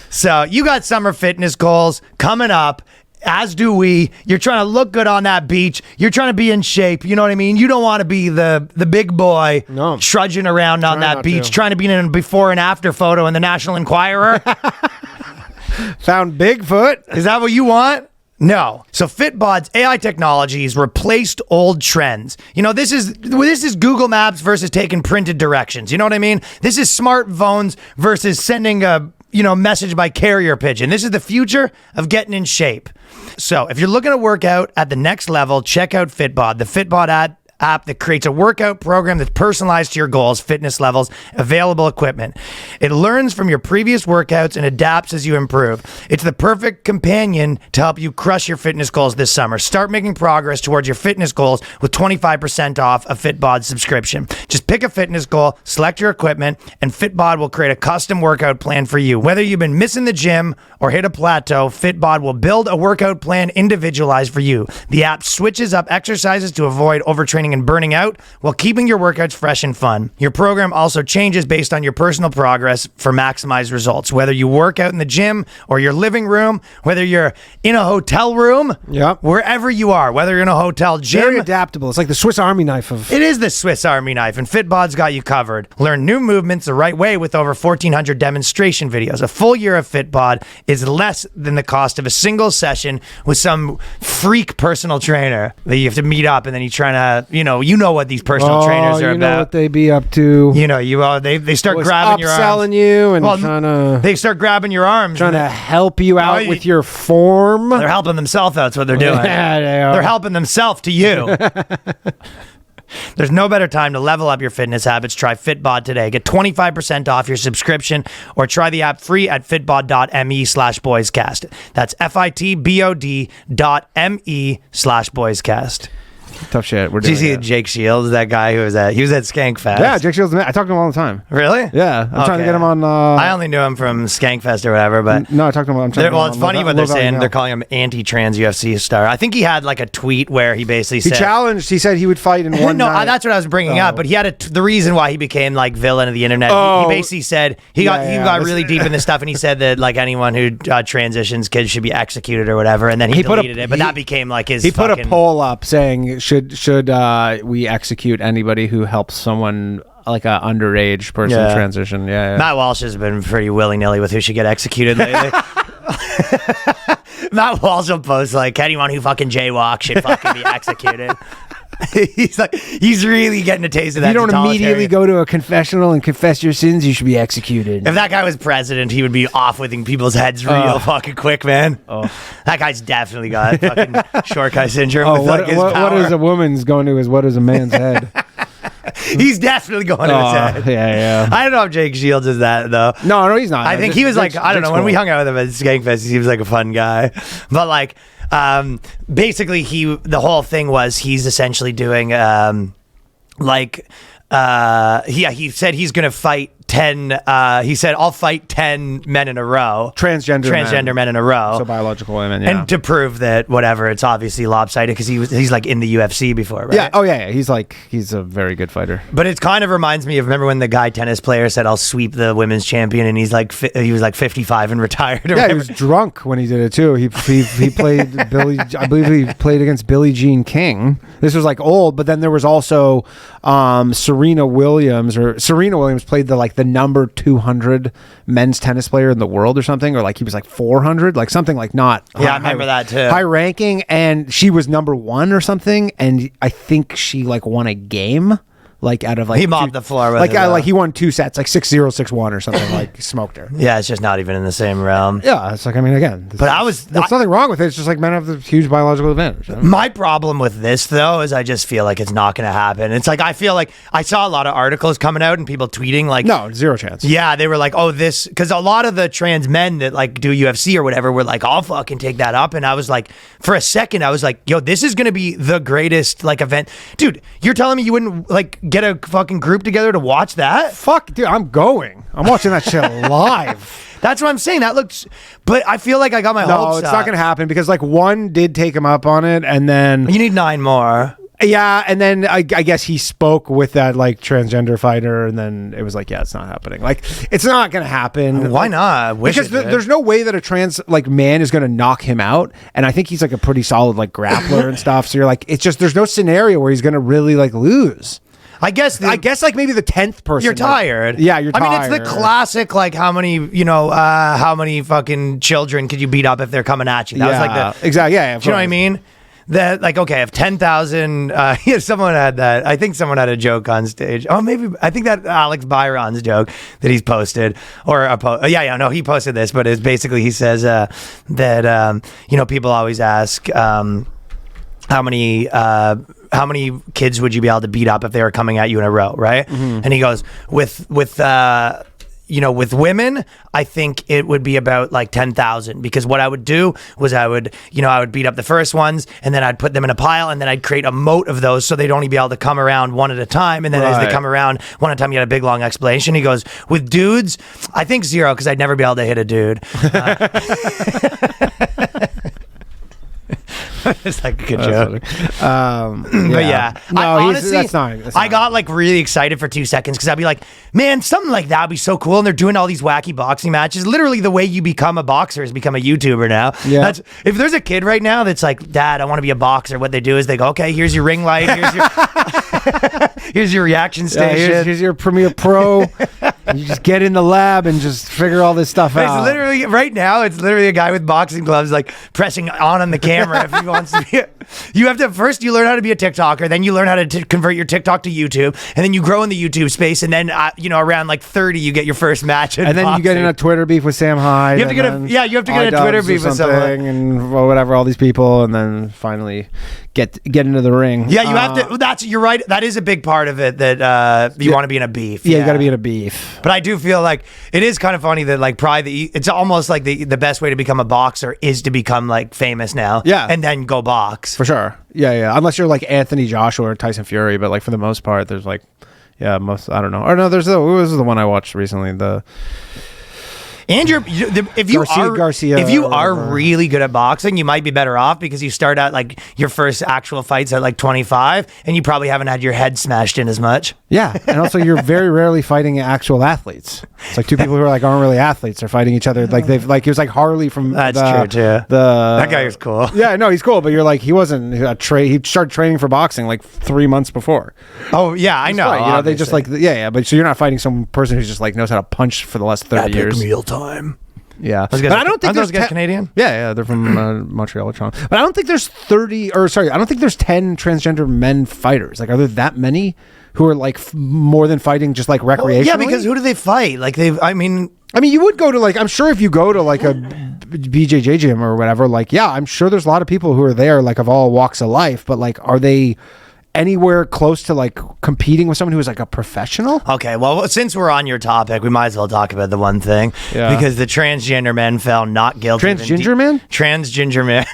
So you got summer fitness goals coming up. As do we. You're trying to look good on that beach. You're trying to be in shape. You know what I mean? You don't want to be the big boy trudging around on that beach, trying to be in a before and after photo in the National Enquirer. Found Bigfoot. Is that what you want? No. So Fitbod's AI technologies replaced old trends. You know, this is Google Maps versus taking printed directions. You know what I mean? This is smartphones versus sending a message by carrier pigeon. This is the future of getting in shape. So if you're looking to work out at the next level, check out Fitbod, the Fitbod app that creates a workout program that's personalized to your goals, fitness levels, available equipment. It learns from your previous workouts and adapts as you improve. It's the perfect companion to help you crush your fitness goals this summer. Start making progress towards your fitness goals with 25% off a Fitbod subscription. Just pick a fitness goal, select your equipment, and Fitbod will create a custom workout plan for you. Whether you've been missing the gym or hit a plateau, Fitbod will build a workout plan individualized for you. The app switches up exercises to avoid overtraining and burning out while keeping your workouts fresh and fun. Your program also changes based on your personal progress for maximized results. Whether you work out in the gym or your living room, whether you're in a hotel room, Yep. wherever you are, whether you're in a hotel gym. Very adaptable. It's like the Swiss Army knife of. It is the Swiss Army knife, and Fitbod's got you covered. Learn new movements the right way with over 1,400 demonstration videos. A full year of Fitbod is less than the cost of a single session with some freak personal trainer that you have to meet up, and then you're trying to, you know what these personal trainers are you know about. what they be up to. You know, they start grabbing your arms. Upselling you and trying to. They start grabbing your arms. Trying to help you out Oh, with your form. They're helping themselves out. That's what they're doing. Yeah, they are. They're helping themselves to you. There's no better time to level up your fitness habits. Try Fitbod today. Get 25% off your subscription or try the app free at fitbod.me/boyscast. That's fitbod.me/boyscast. Tough shit. We're Did you doing see it. Jake Shields, that guy who was at Skankfest? Yeah, Jake Shields. I talk to him all the time. Really? Yeah, I'm trying to get him on. I only knew him from Skankfest or whatever, but No, I talked to him. I'm trying to get well, him it's on funny Low what they're Value saying. Now. They're calling him anti-trans UFC star. I think he had like a tweet where he basically He said challenged. He said he would fight in one no, night. that's what I was bringing up. But he had the reason why he became like villain of the internet. Oh. He basically said he got really deep in this stuff, and he said that like anyone who transitions kids should be executed or whatever. And then he deleted it. But that became like his. He put a fucking poll up saying should we execute anybody who helps someone like a underage person Yeah. transition? Yeah. Matt Walsh has been pretty willy-nilly with who should get executed lately. Matt Walsh will post like anyone who fucking jaywalks should fucking be executed. he's really getting a taste of that. If you don't totalitarian- immediately go to a confessional and confess your sins, you should be executed. If that guy was president, he would be off with people's heads real fucking quick, man. That guy's definitely got fucking short guy syndrome. With like his what power. is a woman's going to is what is a man's head? He's definitely going to his head. Yeah. I don't know if Jake Shields is that though. No, he's not. I think he was like, I don't know. When we hung out with him at Skankfest, he seems like a fun guy. But like, basically, the whole thing was he's essentially doing he said he's gonna fight 10. He said I'll fight 10 men in a row, transgender men in a row, so biological women, yeah. and to prove that whatever, it's obviously lopsided because he's like in the UFC before, right? Yeah. Oh yeah. He's a very good fighter. But it kind of reminds me of, remember when the guy tennis player said I'll sweep the women's champion, and he was like 55 and retired. Or Yeah, whatever. he was drunk when he did it too. He played Billie. I believe he played against Billie Jean King. This was like old, but then there was also Serena Williams played the number 200 men's tennis player in the world or something, or like he was like 400, like something like not. Yeah, I remember that too. High ranking, and she was number 1 or something, and I think she like won a game. Like out of like he mopped the floor with like her, though. like he won 2 sets, like 6-0, 6-1 or something. Like smoked her. Yeah, it's just not even in the same realm. Yeah, it's like, I mean, again, But there's nothing wrong with it. It's just like men have the huge biological advantage. My problem with this, though, is I just feel like it's not going to happen. It's like I feel like I saw a lot of articles coming out and people tweeting like, No, 0 chance. yeah, they were like, oh, this, because a lot of the trans men that like do UFC or whatever were like, I'll fucking take that up. And I was like, for a second, I was like, yo, this is going to be the greatest like event. Dude, you're telling me you wouldn't like get a fucking group together to watch that? Fuck, dude, I'm going. I'm watching that shit live. That's what I'm saying. That looks, but I feel like I got my No, hopes it's up. not going to happen because like one did take him up on it, and then You need 9 more. yeah, and then I guess he spoke with that like transgender fighter, and then it was like, yeah, it's not happening. Like, it's not going to happen. Why not? Because there's no way that a trans like man is going to knock him out, and I think he's like a pretty solid like grappler and stuff. So you're like, it's just there's no scenario where he's going to really like lose. I guess like maybe the 10th person. you're like- tired. yeah, you're tired. I mean, it's the classic, like, how many fucking children could you beat up if they're coming at you? That was like the. exactly. Yeah, Do you know what I mean? That, like, okay, if 10,000, someone had that. I think someone had a joke on stage. Oh, maybe, I think that Alex Byron's joke that he's posted, he posted this, but it's basically, he says that, people always ask, how many kids would you be able to beat up if they were coming at you in a row, right? Mm-hmm. And he goes, with with women, I think it would be about like 10,000, because what I would do was I would beat up the first ones, and then I'd put them in a pile, and then I'd create a moat of those so they'd only be able to come around one at a time. And then as they come around one at a time, you get a big long explanation. He goes, with dudes, I think 0, because I'd never be able to hit a dude. It's like a good joke. But yeah, No, honestly, that's not. I got like really excited for 2 seconds, because I'd be like, man, something like that would be so cool. And they're doing all these wacky boxing matches. Literally, the way you become a boxer is become a YouTuber now. Yeah. If there's a kid right now that's like, Dad, I want to be a boxer, what they do is they go, okay, here's your ring light, here's your reaction station. Here's your Premiere Pro. You just get in the lab and just figure all this stuff out. It's literally right now. It's literally a guy with boxing gloves, like pressing on the camera if he wants to be. You have to first. You learn how to be a TikToker, then you learn how to convert your TikTok to YouTube, and then you grow in the YouTube space, and then around like 30, you get your first match. And then boxing. you get in a Twitter beef with Sam Hyde. You have to get a Twitter beef with someone, and whatever, all these people, and then finally get into the ring. Yeah, you have to. You're right. That is a big part of it. That you want to be in a beef. Yeah, you got to be in a beef. But I do feel like it is kind of funny that like probably it's almost like the best way to become a boxer is to become like famous now. Yeah. And then go box. For sure. Yeah. Unless you're like Anthony Joshua or Tyson Fury, but like for the most part, there's like, I don't know. Or no, what was the one I watched recently? And if you Garcia are really good at boxing, you might be better off, because you start at like your first actual fights at like 25, and you probably haven't had your head smashed in as much. Yeah, and also you're very rarely fighting actual athletes. It's like two people who are like aren't really athletes are fighting each other. Like it was like Harley from That's true too. That guy was cool. Yeah, no, he's cool, but you're like he wasn't he started training for boxing like 3 months before. Oh yeah, I know. Right. They just like but so you're not fighting some person who's just like knows how to punch for the last 30 years. Meal time. Yeah, but I don't think those guys Canadian. Yeah, they're from Montreal or Toronto. But I don't think there's 10 transgender men fighters. Like, are there that many who are like more than fighting just like recreationally? Yeah, because who do they fight? Like I mean, you would go to like, I'm sure if you go to like a BJJ gym or whatever, like, yeah, I'm sure there's a lot of people who are there like of all walks of life, but like, are they anywhere close to like competing with someone who is like a professional? Okay, well, since we're on your topic, we might as well talk about the one thing. Yeah. Because the transgender man found not guilty. Transgender man? Transgender man.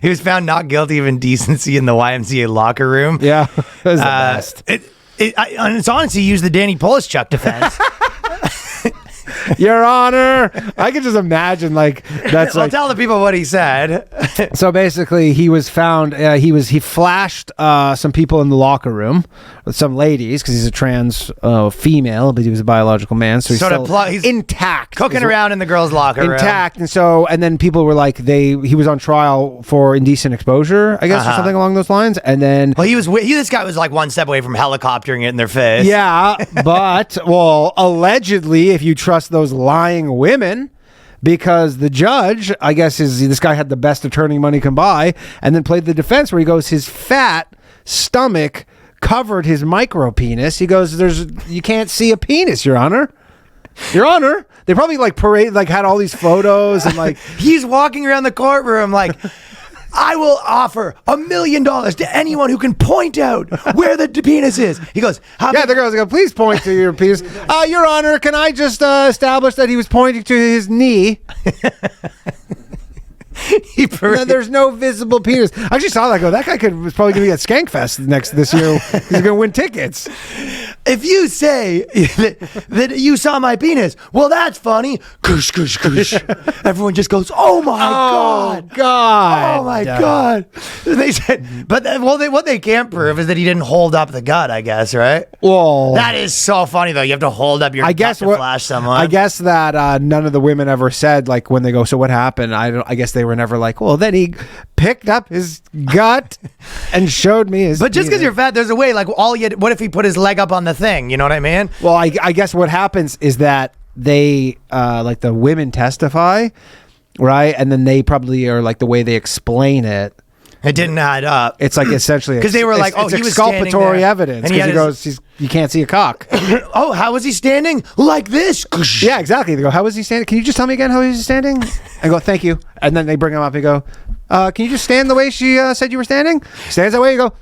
He was found not guilty of indecency in the YMCA locker room. Yeah, that's the best. And it's honestly used the Danny Polishchuk defense. Your Honor, I can just imagine like that's I'll like. tell the people what he said. So basically, he was found. He flashed some people in the locker room, some ladies, because he's a trans female, but he was a biological man, so he's intact, cooking around in the girls' locker room, intact. And then people were like, he was on trial for indecent exposure, I guess, or something along those lines. And then, well, this guy was like one step away from helicoptering it in their face. Yeah, but allegedly, if you trust those lying women, because the judge, I guess, this guy had the best attorney money can buy, and then played the defense where he goes, his fat stomach covered his micro penis. He goes, you can't see a penis, Your Honor. Your Honor. They probably like had all these photos and like he's walking around the courtroom like, I will offer $1 million to anyone who can point out where the penis is. He goes, the girls go, please point to your penis. Your Honor, can I just establish that he was pointing to his knee? There's no visible penis. I actually saw that. That guy was probably going to be at Skankfest this year. He's going to win tickets. If you say that you saw my penis, well, that's funny. Kush, kush, kush. Everyone just goes, oh my God. Oh my God. They said, but what they can't prove is that he didn't hold up the gut, I guess, right? Well, that is so funny though. You have to hold up your gut to flash someone. I guess that none of the women ever said, like, when they go, so what happened? I guess they were never like, well, then he picked up his gut and showed me his But just because you're fat, there's a way, like, what if he put his leg up on the thing? You know what I mean? Well, I guess what happens is that they, like the women testify, right? And then they probably are like the way they explain it. It didn't add up. It's like essentially because they were like, he was exculpatory evidence because he goes, you can't see a cock. Oh, how was he standing? Like this? Yeah, exactly. They go, how was he standing? Can you just tell me again how he was standing? I go, thank you. And then they bring him up and go, can you just stand the way she said you were standing? Stands that way. You go,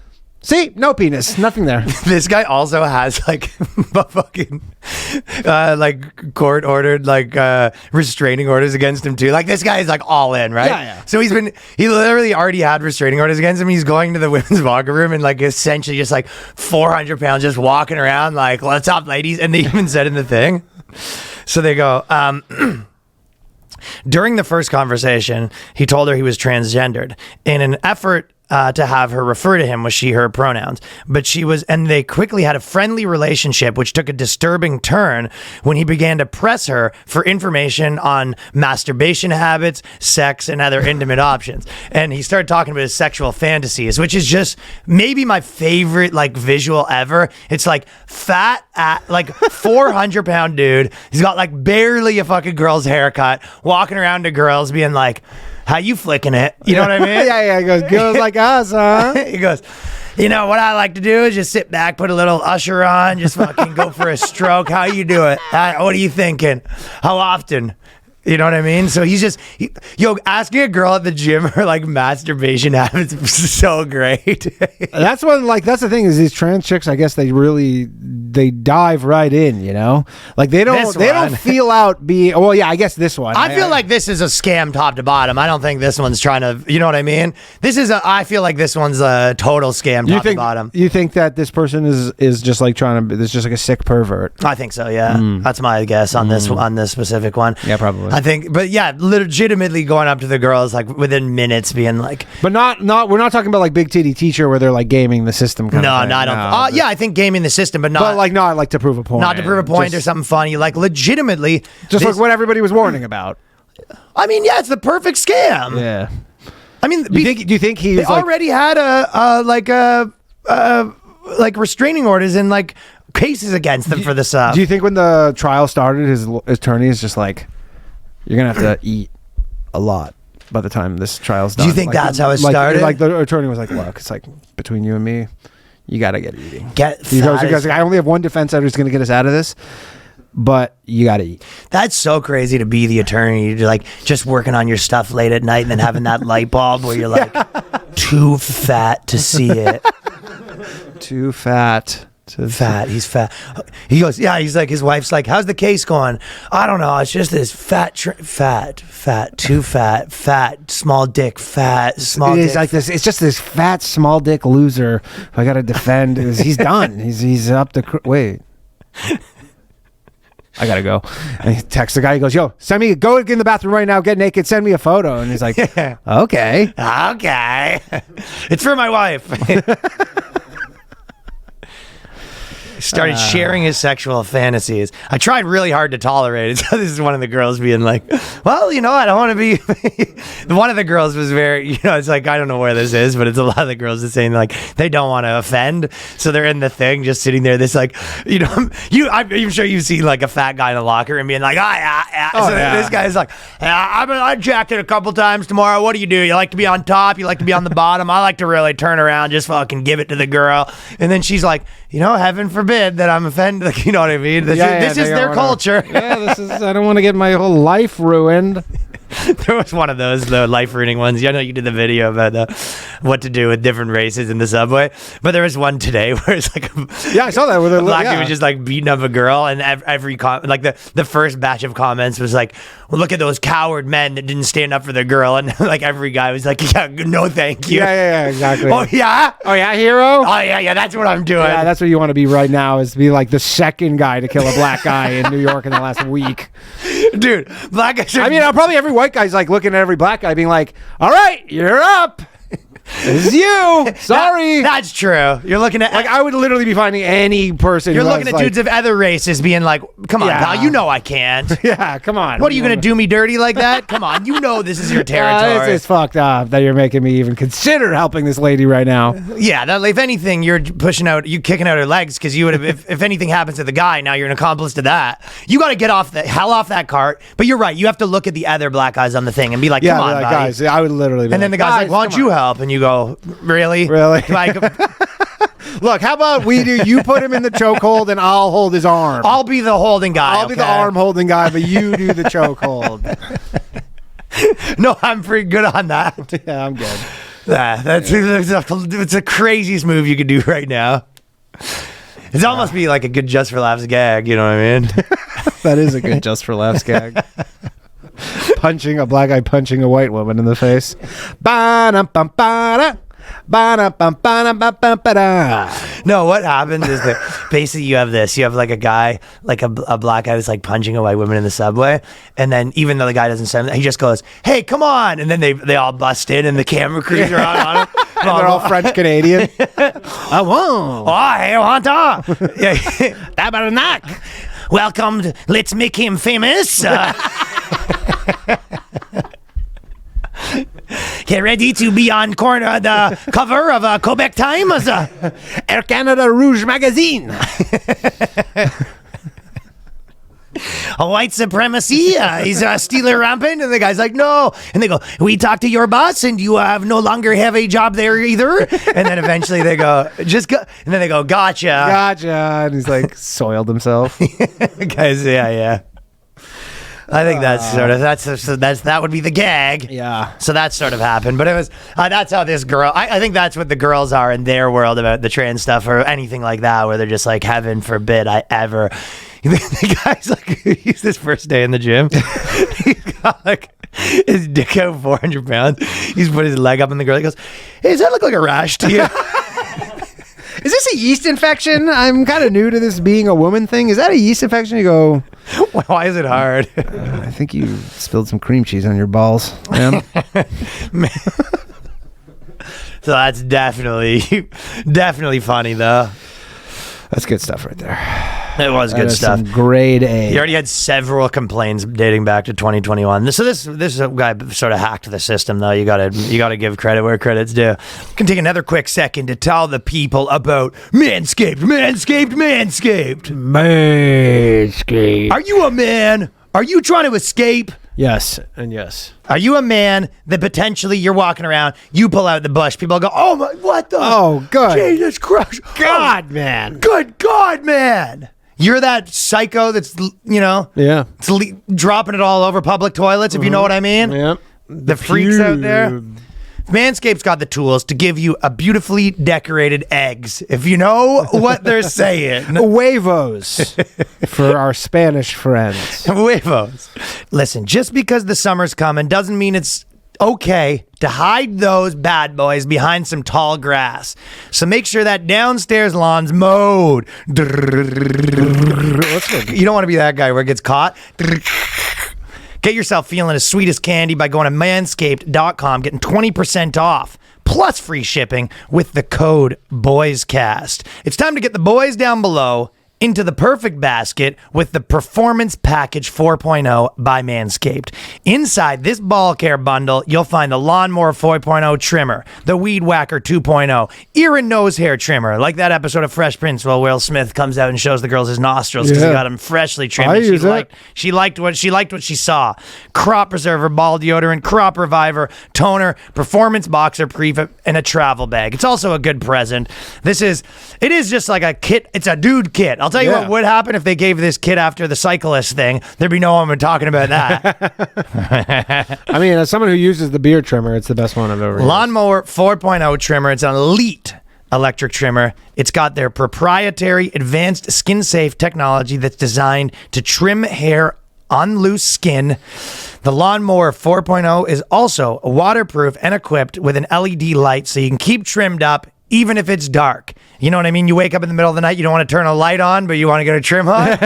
See, no penis, nothing there. This guy also has like a fucking like court ordered like restraining orders against him too. Like this guy is like all in, right? Yeah. So he literally already had restraining orders against him. He's going to the women's locker room and like essentially just like 400 pounds just walking around like, what's up, ladies? And they even said in the thing. So they go, during the first conversation, he told her he was transgendered in an effort to have her refer to him with she, her pronouns. But and they quickly had a friendly relationship, which took a disturbing turn when he began to press her for information on masturbation habits, sex, and other intimate options. And he started talking about his sexual fantasies, which is just maybe my favorite like visual ever. It's like fat, like 400-pound dude. He's got like barely a fucking girl's haircut, walking around to girls being like, how you flicking it? You know what I mean? Yeah. He goes, girls like us, huh? He goes, you know, what I like to do is just sit back, put a little Usher on, just fucking go for a stroke. How you do it? What are you thinking? How often? You know what I mean? So he's just, asking a girl at the gym her like masturbation habits is so great. That's the thing is these trans chicks, I guess they dive right in, you know? Like they don't feel out I guess this one. I feel like this is a scam top to bottom. I don't think this one's trying to, you know what I mean? I feel like this one's a total scam top to bottom. You think that this person is just like is just like a sick pervert? I think so, yeah. That's my guess on this specific one. Yeah, probably. I think, but yeah, legitimately going up to the girls like within minutes, being like, but not. We're not talking about like Big Titty Teacher where they're like gaming the system. Kind of thing. I don't. Yeah, I think gaming the system, but not like to prove a point. Not to prove a point or something funny. Like legitimately, just like what everybody was warning about. I mean, yeah, it's the perfect scam. Yeah. I mean, do you think he already had like restraining orders and like cases against them for this? Do you think when the trial started, his attorney is just like, you're gonna have to eat a lot by the time this trial's done? Do you think that's how it started? Like the attorney was like, look, it's like between you and me, you gotta get eating. He goes, I only have one defense editor who's gonna get us out of this, but you gotta eat. That's so crazy to be the attorney. You're like just working on your stuff late at night and then having that light bulb where you're like too fat to see it. Too fat. He's fat. He goes, yeah. He's like, his wife's like, how's the case going? I don't know. It's just this fat, too fat, small dick, fat, small. It is like this. It's just this fat, small dick loser who I got to defend. He's done. He's up to wait. I gotta go. And he texts the guy. He goes, yo, go in the bathroom right now, get naked, send me a photo. And he's like, okay. It's for my wife. Started sharing his sexual fantasies. I tried really hard to tolerate it. So this is one of the girls being like, well, you know, I don't want to be. One of the girls was very, it's like, I don't know where this is, but it's a lot of the girls are saying like they don't want to offend. So they're in the thing just sitting there. This like, I'm sure you've seen like a fat guy in a locker and being like, this guy's like, I jacked it a couple times tomorrow. What do? You like to be on top? You like to be on the bottom? I like to really turn around, just fucking give it to the girl. And then she's like, heaven forbid that I'm offended. Like, you know what I mean? This is their culture. Yeah, I don't want to get my whole life ruined. There was one of those, the life-ruining ones. I know you did the video about what to do with different races in the subway, but there was one today where it's like, I saw that where the black dude was just like beating up a girl, and every like the first batch of comments was like, well, look at those coward men that didn't stand up for the girl, and like every guy was like, yeah, no, thank you. Yeah, exactly. Oh yeah, hero. Oh yeah, that's what I'm doing. Yeah, that's what you want to be right now, is to be like the second guy to kill a black guy in New York in the last week. Dude, black guys. Probably every white guy's like looking at every black guy being like, all right, you're up. This is you. Sorry. That's true. You're looking at I would literally be finding any person. You're looking at dudes of other races being like, come on, pal, you know I can't. Yeah, come on. What are you gonna do me dirty like that? Come on, this is your territory. It's fucked up that you're making me even consider helping this lady right now. Yeah, if anything, you're kicking out her legs because you would have. If anything happens to the guy, now you're an accomplice to that. You got to get off that cart. But you're right. You have to look at the other black guys on the thing and be like, come on, buddy. Guys. I would literally. Be and then the guy's like, why don't you help? And you go, really? Like, look, how about we do? You put him in the chokehold, and I'll hold his arm. I'll be the holding guy. I'll be the arm holding guy, but you do the chokehold. No, I'm pretty good on that. Yeah, I'm good. That's it's the craziest move you could do right now. It's almost be like a good Just for Laughs gag, you know what I mean? That is a good Just for Laughs gag. Punching a black guy punching a white woman in the face. Ba-dum-bum-ba-da. Ba-dum-bum-ba-dum-bum-ba-da. No, what happens is that basically you have like a guy, like a black guy who's like punching a white woman in the subway, and then even though the guy doesn't say anything, he just goes, "Hey, come on!" And then they all bust in, and the camera crews are on him. And they're all French Canadian. I won't. Oh, hey, Wanta. Yeah. That better knock. Welcome to Let's Make Him Famous. Get ready to be on the cover of Quebec Times. Air Canada Rouge Magazine. A white supremacy. He's Steeler rampant. And the guy's like, no. And they go, we talked to your boss and you no longer have a job there either. And then eventually they go, just go. And then they go, gotcha. Gotcha. And he's like soiled himself. Guys, yeah. I think that's sort of that would be the gag. Yeah. So that sort of happened, but it was that's how this girl. I think that's what the girls are in their world about the trans stuff or anything like that, where they're just like, heaven forbid I ever. The guy's like, he's this first day in the gym. He's got like his dick out 400 pounds. He's put his leg up, and the girl goes, "Hey, does that look like a rash to you?" Is this a yeast infection? I'm kind of new to this being a woman thing. Is that a yeast infection? You go, why is it hard? I think you spilled some cream cheese on your balls. Man. So that's definitely funny though. That's good stuff right there. It was good stuff. Some grade A. He already had several complaints dating back to 2021. So this guy sort of hacked the system, though. You gotta give credit where credit's due. Can take another quick second to tell the people about Manscaped. Are you a man? Are you trying to escape? Yes, and yes. Are you a man that potentially you're walking around, you pull out the bush, people go, oh my, what the? Oh, good. Jesus Christ. God, man. Good God, man. You're that psycho that's, Yeah. dropping it all over public toilets, if you know what I mean. Yeah. The freaks out there. Manscaped's got the tools to give you a beautifully decorated eggs, if you know what they're saying. Huevos for our Spanish friends. Huevos. Listen, just because the summer's coming doesn't mean it's okay to hide those bad boys behind some tall grass. So make sure that downstairs lawn's mowed. You don't want to be that guy where it gets caught. Get yourself feeling as sweet as candy by going to manscaped.com, getting 20% off, plus free shipping with the code BOYSCAST. It's time to get the boys down below into the perfect basket with the Performance Package 4.0 by Manscaped. Inside this ball care bundle, you'll find the Lawnmower 4.0 trimmer, the Weed Whacker 2.0, ear and nose hair trimmer, like that episode of Fresh Prince where Will Smith comes out and shows the girls his nostrils because he got them freshly trimmed. I use it. She liked what she saw. Crop preserver, ball deodorant, crop reviver, toner, performance boxer brief, and a travel bag. It's also a good present. It is just like a kit. It's a dude kit. I'll tell you what would happen if they gave this kit after the Cyclist thing. There'd be no one talking about that. I mean, as someone who uses the beard trimmer, it's the best one I've ever used. Lawnmower 4.0 trimmer. It's an elite electric trimmer. It's got their proprietary advanced skin-safe technology that's designed to trim hair on loose skin. The Lawnmower 4.0 is also waterproof and equipped with an LED light so you can keep trimmed up even if it's dark. You know what I mean? You wake up in the middle of the night, you don't want to turn a light on, but you want to get a trim on?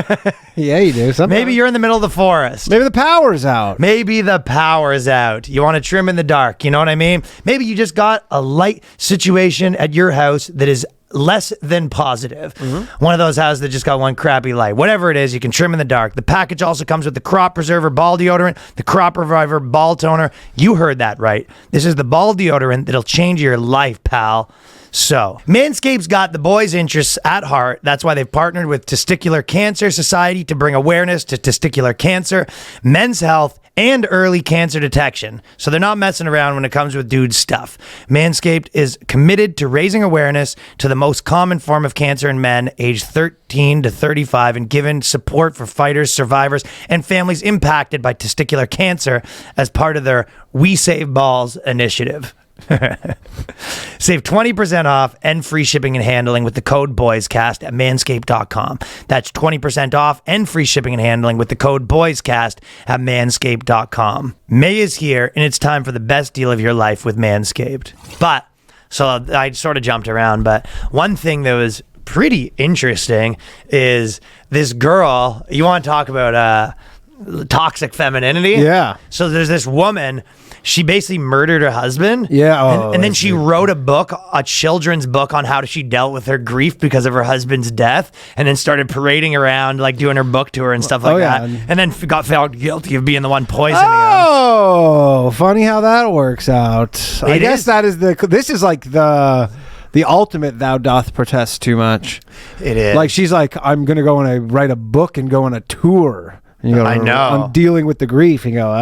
Yeah, you do. Sometimes. Maybe you're in the middle of the forest. Maybe the power's out. Maybe the power's out. You want to trim in the dark. You know what I mean? Maybe you just got a light situation at your house that is less than positive. One of those houses that just got one crappy light. Whatever it is, you can trim in the dark. The package also comes with the crop preserver ball deodorant, the crop reviver ball toner. You heard that right. This is the ball deodorant that'll change your life, pal. So, Manscaped's got the boys' interests at heart. That's why they've partnered with Testicular Cancer Society to bring awareness to testicular cancer, men's health, and early cancer detection. So they're not messing around when it comes with dude stuff. Manscaped is committed to raising awareness to the most common form of cancer in men aged 13 to 35 and giving support for fighters, survivors, and families impacted by testicular cancer as part of their We Save Balls initiative. Save 20% off and free shipping and handling with the code BOYSCAST at manscaped.com. That's 20% off and free shipping and handling with the code BOYSCAST at manscaped.com. May is here, and it's time for the best deal of your life with Manscaped. But, so I sort of jumped around, but one thing that was pretty interesting is this girl, you want to talk about toxic femininity? Yeah. So there's this woman, she basically murdered her husband. Yeah. And then she wrote a children's book on how she dealt with her grief because of her husband's death, and then started parading around, like doing her book tour and stuff like that. And then got found guilty of being the one poisoning him. Oh, funny how that works out. I guess that is this is like the ultimate thou doth protest too much. It is. Like she's like, I'm going to go and write a book and go on a tour. And you go, I know. I'm dealing with the grief. And you go,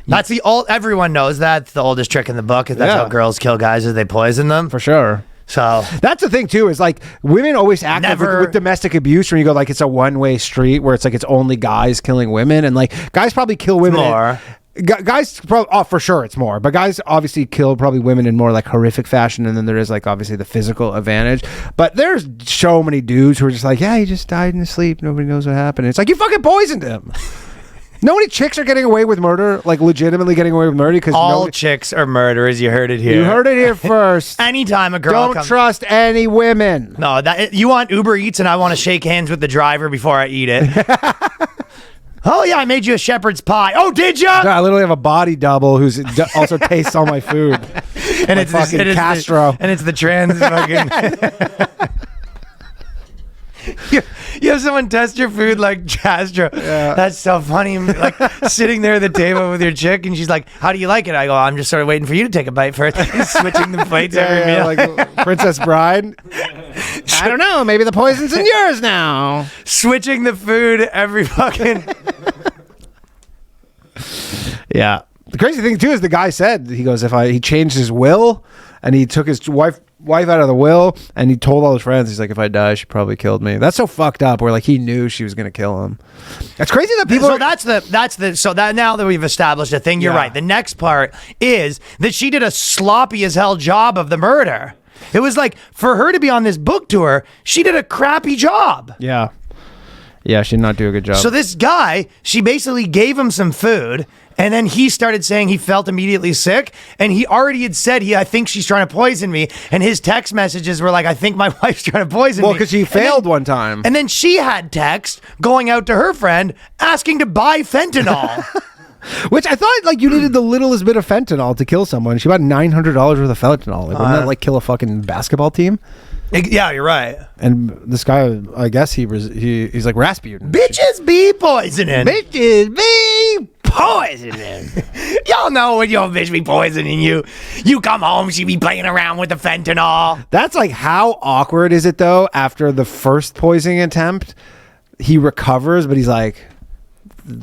That's everyone knows that's the oldest trick in the book. That's how girls kill guys, is they poison them. for sure. So That's the thing too, is like women always act like with domestic abuse when you go like it's a one-way street where it's like it's only guys killing women, and like guys probably kill women more. Guys probably, for sure it's more, but guys obviously kill probably women in more like horrific fashion, and then there is like obviously the physical advantage. But there's so many dudes who are just like, yeah, he just died in his sleep, nobody knows what happened. And it's like, you fucking poisoned him. No many chicks are getting away with murder, like legitimately getting away with murder, because All chicks are murderers. You heard it here. You heard it here first. Anytime a girl Don't trust any women. No, you want Uber Eats and I want to shake hands with the driver before I eat it. Oh yeah, I made you a shepherd's pie. Oh, did ya? No, I literally have a body double who's also tastes all my food. And it's fucking Castro. And it's the trans fucking. You have someone test your food like Castro. Yeah. That's so funny. Like sitting there at the table with your chick, and she's like, "How do you like it?" I go, "I'm just sort of waiting for you to take a bite first." Switching the plates every meal. Like Princess Bride. I don't know. Maybe the poison's in yours now. Switching the food every fucking. Yeah. The crazy thing too is the guy said, he goes, he changed his will and he took his wife out of the will, and he told all his friends, he's like, if I die, she probably killed me. That's so fucked up, where like he knew she was gonna kill him. That's crazy that people So that now that we've established a thing, you're right. The next part is that she did a sloppy as hell job of the murder. It was like, for her to be on this book tour, she did a crappy job. Yeah, she did not do a good job. So this guy, she basically gave him some food, and then he started saying he felt immediately sick, and he already had said, I think she's trying to poison me, and his text messages were like, I think my wife's trying to poison me. Well, because he failed one time. And then she had text going out to her friend asking to buy fentanyl. Which I thought, like, you needed the littlest bit of fentanyl to kill someone. She bought $900 worth of fentanyl. Like, wouldn't that, like, kill a fucking basketball team? Yeah, you're right. And this guy, I guess he's like Rasputin. Bitches be poisoning. Bitches be poisoning. Y'all know when your bitch be poisoning you. You come home, she be playing around with the fentanyl. That's like, how awkward is it, though, after the first poisoning attempt? He recovers, but he's like... He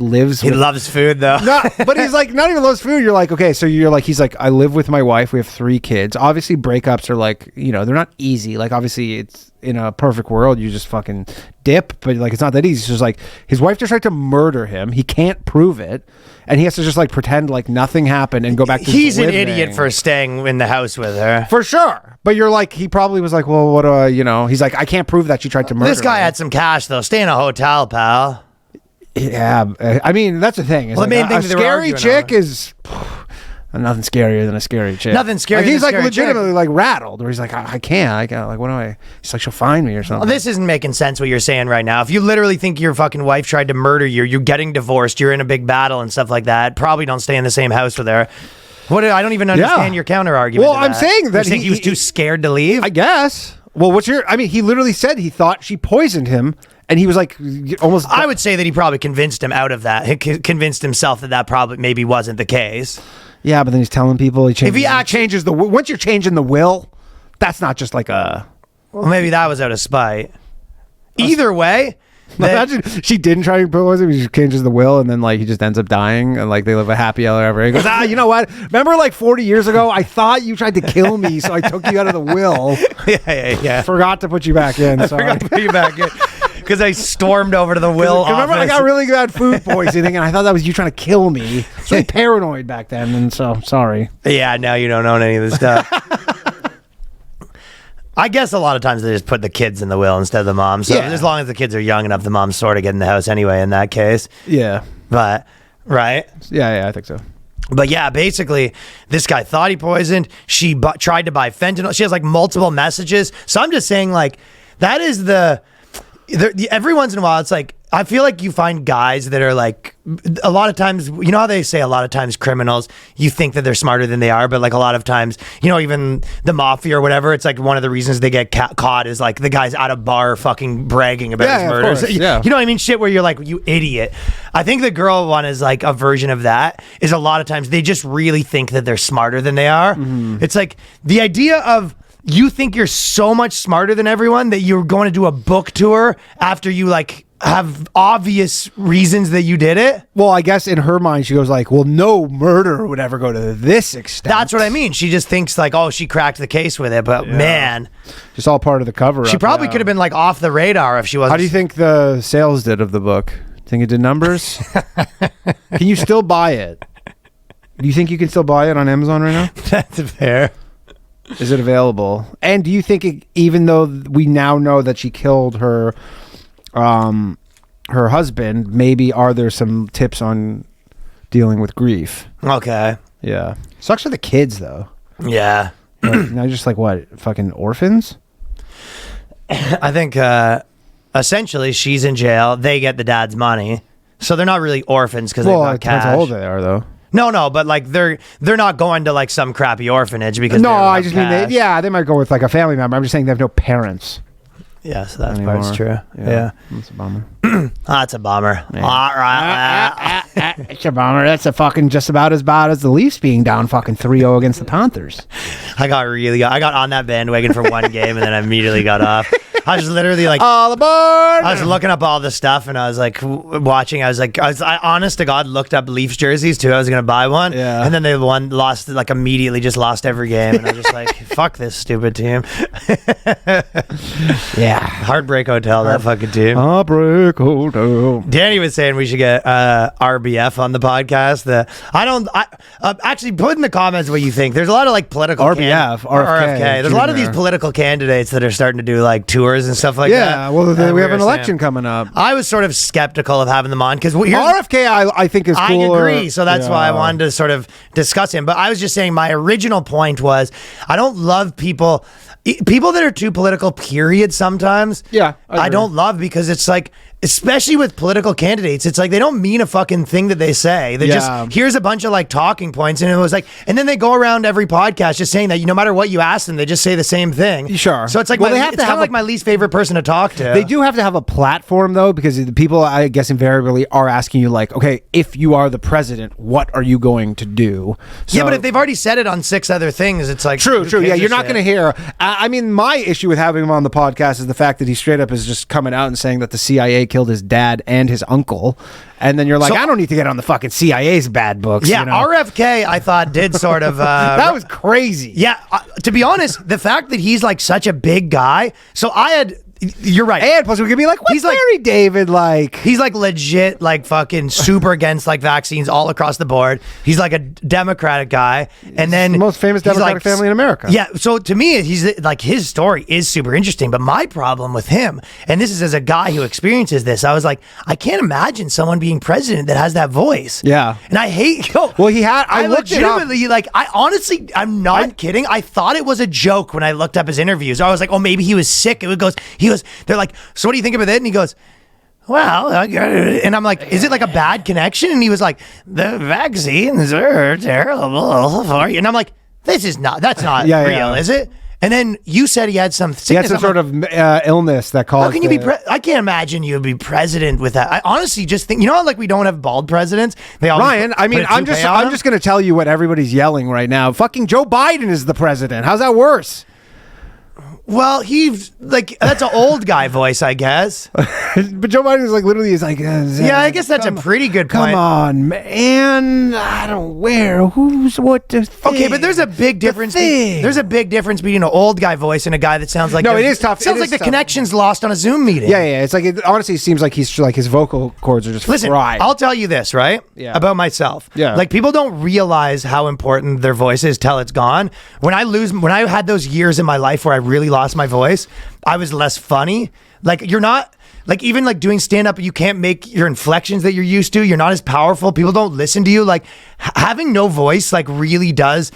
loves food though. No, but he's like, not even loves food. You're like, okay, so you're like, he's like, I live with my wife. We have 3 kids. Obviously, breakups are like, they're not easy. Like, obviously, it's in a perfect world, you just fucking dip, but like, it's not that easy. It's just like, his wife just tried to murder him. He can't prove it, and he has to just like pretend like nothing happened and go back to He's an living. idiot for staying in the house with her. For sure. But you're like, he probably was like, well, what do I, he's like, I can't prove that she tried to murder This guy me. had some cash though. Stay in a hotel, pal. Yeah, I mean, that's the thing. It's Well, the like, main thing a that they were scary arguing chick over. is nothing scarier than a scary chick. Nothing scarier Like, than he's a like scary legitimately like rattled, or he's like, I can't. Like, what do I? He's like, she'll find me or something. Well, this isn't making sense what you're saying right now. If you literally think your fucking wife tried to murder you, you're getting divorced, you're in a big battle and stuff like that, probably don't stay in the same house with her. I don't even understand your counter argument. Well, I'm saying that he was too scared to leave. I guess. Well, he literally said he thought she poisoned him. And he was like, almost. I would say that he probably convinced him out of that. He convinced himself that probably maybe wasn't the case. Yeah, but then he's telling people changes the once you're changing the will, that's not just like a. Well, maybe that was out of spite. Either way. Imagine she didn't try to poison him. He just changes the will, and then like he just ends up dying, and like they live a happy ever. He goes, you know what? Remember like 40 years ago, I thought you tried to kill me, so I took you out of the will. Yeah. Forgot to put you back in. Sorry. Forgot to put you back in. because I stormed over to the Will Remember, I office. got really bad food poisoning, and I thought that was you trying to kill me. I was really paranoid back then, and so sorry. Yeah, now you don't own any of this stuff. I guess a lot of times they just put the kids in the will instead of the mom. So Yeah. as long as the kids are young enough, the mom's sort of get in the house anyway in that case. Yeah. But, right? Yeah, I think so. But yeah, basically, this guy thought he poisoned. She tried to buy fentanyl. She has like multiple messages. So I'm just saying, like, that is every once in a while, it's like, I feel like you find guys that are like, a lot of times, you know how they say a lot of times criminals, you think that they're smarter than they are, but like a lot of times, you know, even the mafia or whatever, it's like one of the reasons they get caught is like the guy's at a bar fucking bragging about his of murders. course, You know what I mean? Shit where you're like, you idiot. I think the girl one is like a version of that, is a lot of times they just really think that they're smarter than they are. It's like the idea of, you think you're so much smarter than everyone that you're going to do a book tour after you like have obvious reasons that you did it. Well, I guess in her mind, she goes like, well, no murder would ever go to this extent. That's what I mean. She just thinks like, oh, she cracked the case with it. But man, just all part of the cover. she probably could have been like off the radar if she wasn't. How do you think the sales did of the book? Think it did numbers? Can you still buy it? Do you think you can still buy it on Amazon right now? That's fair. Is it available? And do you think even though we now know that she killed her husband, maybe are there some tips on dealing with grief? Okay. Yeah. Sucks for the kids though. Yeah. Now just like what? Fucking orphans? I think essentially she's in jail. They get the dad's money. So they're not really orphans because they've got it depends cash. how old they are though. No, but like they're not going to like some crappy orphanage because No, they I have just mean cash. they might go with like a family member. I'm just saying they have no parents. Yeah, so that anymore. part's true. Yeah. That's a bummer. That's a bummer. All right. It's a bummer. That's a fucking just about as bad as the Leafs being down fucking 3-0 against the Panthers. I got on that bandwagon for one game and then I immediately got off. I was literally like, all aboard! I was looking up all the stuff and I was like watching. I honest to God looked up Leafs jerseys too. I was gonna buy one, and then they lost like immediately, just lost every game, and I was just like, fuck this stupid team. Yeah, Heartbreak Hotel, that fucking team. Heartbreak Hotel. Danny was saying we should get RBF on the podcast. Actually put in the comments what you think. There's a lot of like political RBF, RFK. There's a lot of these political candidates that are starting to do like tours and stuff like that. Yeah, well, we have an election coming up. I was sort of skeptical of having them on because RFK I think is cool. I agree, so that's why I wanted to sort of discuss him. But I was just saying my original point was I don't love people that are too political, period, sometimes. Yeah, I don't love because it's like, especially with political candidates, it's like they don't mean a fucking thing that they say. They just, here's a bunch of like talking points, and it was like, and then they go around every podcast just saying that no matter what you ask them, they just say the same thing. Sure. So it's like, they have to have like my least favorite person to talk to. They do have to have a platform though, because the people, I guess, invariably are asking you like, okay, if you are the president, what are you going to do? So, yeah, but if they've already said it on 6 other things, it's like True. Yeah, you're not shit. going to hear. I mean, my issue with having him on the podcast is the fact that he straight up is just coming out and saying that the CIA killed his dad and his uncle, and then you're like, I don't need to get on the fucking CIA's bad books. Yeah, you know? RFK, I thought did sort of that was crazy. Yeah, to be honest, the fact that he's like such a big guy. So you're right. And plus, we could be like, what's Larry David like? He's like legit, like fucking super against like vaccines all across the board. He's like a Democratic guy, and then the most famous Democratic family in America. Yeah. So to me, he's like, his story is super interesting. But my problem with him, and this is as a guy who experiences this, I was like, I can't imagine someone being president that has that voice. Yeah. And I hate. Well, he had. I looked legitimately, like, I honestly, I'm not kidding. I thought it was a joke when I looked up his interviews. I was like, oh, maybe he was sick. They're like, so what do you think about it? And he goes, well, and I'm like, is it like a bad connection? And he was like, the vaccines are terrible for you. And I'm like, that's not real, is it? And then you said he had some sickness. He had some sort of illness that caused. How can you be? I can't imagine you would be president with that. I honestly just think, how like we don't have bald presidents. They always Ryan, I mean, I'm just going to tell you what everybody's yelling right now. Fucking Joe Biden is the president. How's that worse? Well, he's like, that's an old guy voice, I guess. But Joe Biden is like literally is like Yeah, I guess that's a pretty good point. Come on, man. I don't wear who's what to think. Okay, but there's a big difference. There's a big difference between an old guy voice and a guy that sounds like. No, it is tough. Sounds It like is the tough. connection's lost on a Zoom meeting. Yeah. It's like it honestly seems like he's like his vocal cords are just Listen, fried. I'll tell you this, right? Yeah. About myself. Yeah. Like people don't realize how important their voice is till it's gone. When I had those years in my life where I really lost my voice, I was less funny. Like you're not like even like doing stand up, you can't make your inflections that you're used to. You're not as powerful. People don't listen to you. Like having no voice like really does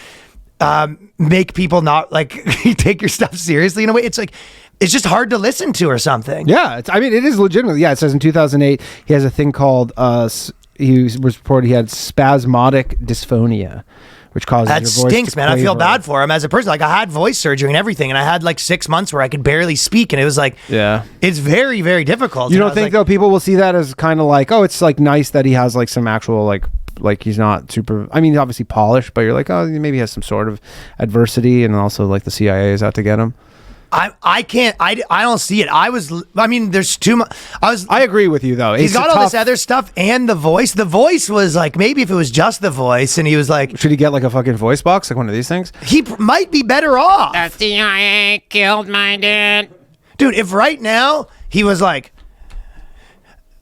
make people not like take your stuff seriously in a way. It's like it's just hard to listen to or something. Yeah, I mean, it is legitimately. Yeah, it says in 2008 he has a thing called. He was reported he had spasmodic dysphonia, which causes That your voice stinks, to man. I feel quaver. bad for him as a person. Like I had voice surgery and everything, and I had like 6 months where I could barely speak, and it was like, Yeah. it's very, very difficult. You And I don't was think like, though people will see that as kind of like, oh, it's like nice that he has like some actual like he's not super. I mean, obviously polished, but you're like, oh, maybe he has some sort of adversity, and also like the CIA is out to get him. I can't. I don't see it. I mean, there's too much. I agree with you though. He's It's got a all tough- this other stuff and the voice. The voice was like maybe if it was just the voice, and he was like, Should he get like a fucking voice box, like one of these things? he might be better off, The CIA killed my dad. dude. If right now he was like,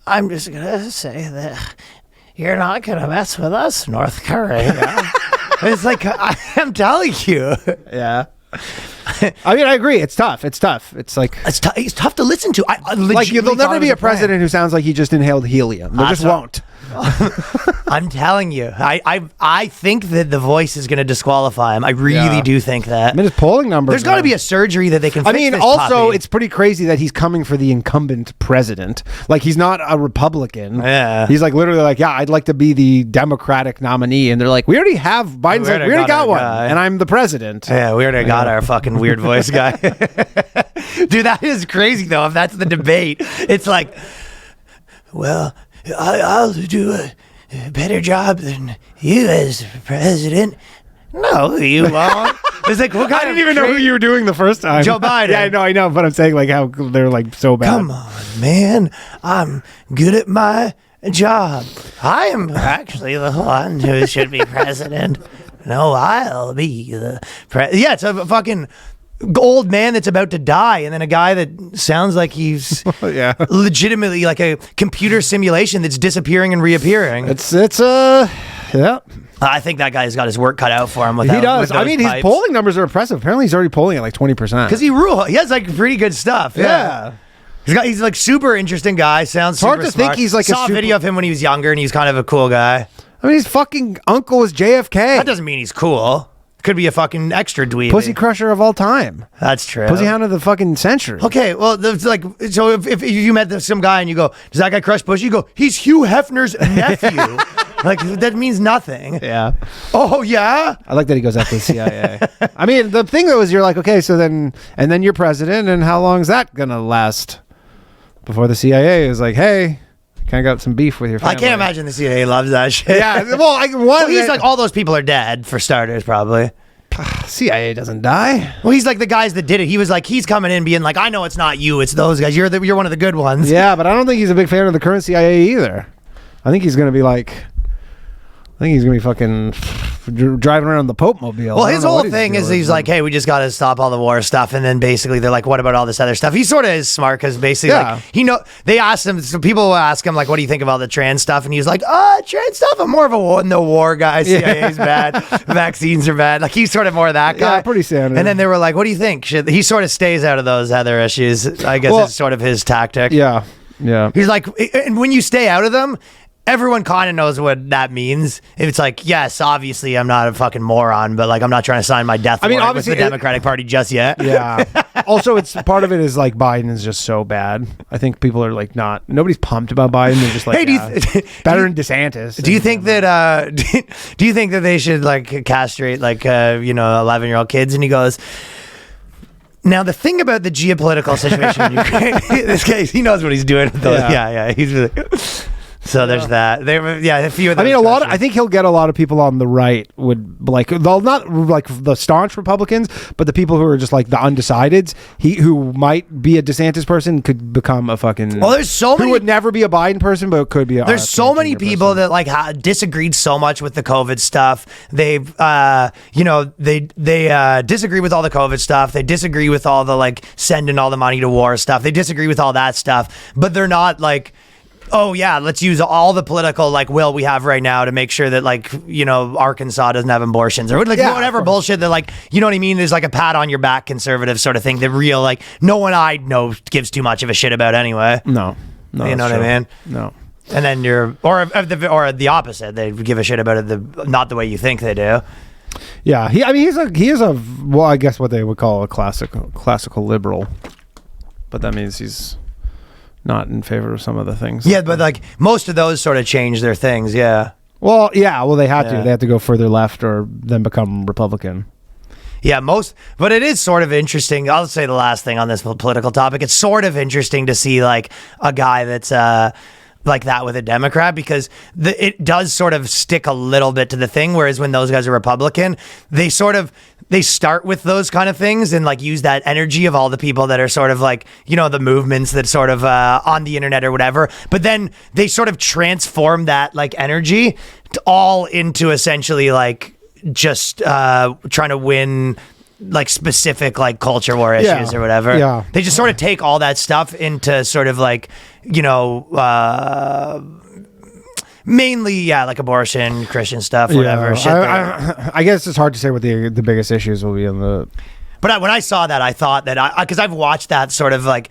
I'm just gonna say that you're not gonna mess with us, North Korea. It's like I'm telling you. Yeah. I mean, I agree. It's tough. It's like It's tough to listen to. I like legitimately there'll thought never it be was a president who sounds like he just inhaled helium. There just That's won't. I'm telling you, I think that the voice is going to disqualify him. I really Yeah. do think that. I mean, his polling numbers. There's got to be a surgery that they can. I Fix mean, this also, puppy. it's pretty crazy that he's coming for the incumbent president. Like, he's not a Republican. Yeah. He's like literally like, yeah, I'd like to be the Democratic nominee. And they're like, we already have Biden's like, we already got our one. guy. And I'm the president. Yeah, we already got our fucking weird voice guy. Dude, that is crazy though. If that's the debate, it's like, well, I'll do a better job than you as president. No, you won't. It's like, what kind I didn't even know who you were doing the first time. Joe Biden. Yeah, I know. But I'm saying like how they're like so bad. Come on, man. I'm good at my job. I am actually the one who should be president. No, I'll be the president. Yeah, it's a fucking old man that's about to die, and then a guy that sounds like he's Yeah. legitimately like a computer simulation that's disappearing and reappearing. It's yeah. I think that guy's got his work cut out for him. He does. I mean, his polling numbers are impressive. Apparently, he's already polling at like 20%. because he has like pretty good stuff. Yeah. He's like super interesting guy. Sounds hard super to think smart. he's like a saw a super- video of him when he was younger, and he's kind of a cool guy. I mean, his fucking uncle is JFK. That doesn't mean he's cool. Could be a fucking extra dweeby. Pussy crusher of all time. That's true. Pussy hound of the fucking century. Okay, well, it's like, so if you met some guy and you go, does that guy crush pussy? You go, he's Hugh Hefner's nephew. Like, that means nothing. Yeah. Oh, yeah? I like that he goes after the CIA. I mean, the thing though is you're like, okay, so then you're president, and how long is that gonna last before the CIA is like, hey, kind of got some beef with your family. I can't imagine the CIA loves that shit. Yeah, well, He's like, all those people are dead, for starters, probably. CIA doesn't die. Well, he's like the guys that did it. He was like, he's coming in being like, I know it's not you, it's those guys. You're one of the good ones. Yeah, but I don't think he's a big fan of the current CIA either. I think he's gonna be like, fucking driving around the Pope mobile. Well, I don't his know whole what he's thing is doing. he's like, hey, we just got to stop all the war stuff. And then basically they're like, what about all this other stuff? He sort of is smart because basically like, they asked him, so people will ask him like, what do you think of all the trans stuff? And he's like, trans stuff, I'm more of a no war guy. CIA's bad. Vaccines are bad. Like he's sort of more of that guy. Yeah, pretty standard. And then they were like, what do you think? He sort of stays out of those other issues. I guess it's sort of his tactic. Yeah. He's like, and when you stay out of them, everyone kind of knows what that means. It's like, yes, obviously I'm not a fucking moron, but like I'm not trying to sign my death warrant with obviously the Democratic Party just yet. Yeah. Also, it's part of it is like Biden is just so bad. I think people are like nobody's pumped about Biden. They're just like, Hey, better than DeSantis. Do you think that do you think that they should like castrate like 11-year-old kids? And he goes, now the thing about the geopolitical situation in Ukraine, this guy, he knows what he's doing with those. Yeah. He's really, So there's that. A few of those. I mean, questions. I think he'll get a lot of people on the right would like. They'll not like the staunch Republicans, but the people who are just like the undecideds. Who might be a DeSantis person could become a fucking. Well, there's so many. Who would never be a Biden person, but could be. There's so many people that like disagreed so much with the COVID stuff. They've, they disagree with all the COVID stuff. They disagree with all the like sending all the money to war stuff. They disagree with all that stuff, but they're not like, oh yeah, let's use all the political like will we have right now to make sure that like, Arkansas doesn't have abortions or like whatever bullshit that like, you know what I mean? There's like a pat on your back conservative sort of thing that real like no one I know gives too much of a shit about anyway. No, you know what I mean? No. And then or the opposite. They give a shit about it not the way you think they do. Yeah, he is a well, I guess what they would call a classical liberal, but that means he's not in favor of some of the things. Yeah, but like most of those sort of change their things. Yeah. Well, they had to. Yeah. They had to go further left or then become Republican. Yeah, but it is sort of interesting. I'll say the last thing on this political topic. It's sort of interesting to see like a guy that's like that with a Democrat because it does sort of stick a little bit to the thing. Whereas when those guys are Republican, they start with those kind of things and like use that energy of all the people that are sort of like, the movements that sort of on the internet or whatever. But then they sort of transform that like energy all into essentially like just trying to win like specific like culture war issues or whatever. Yeah. They just sort of take all that stuff into sort of like, mainly like abortion, Christian stuff, whatever. Shit I guess it's hard to say what the biggest issues will be in the. But when I saw that, I thought that because I've watched that sort of like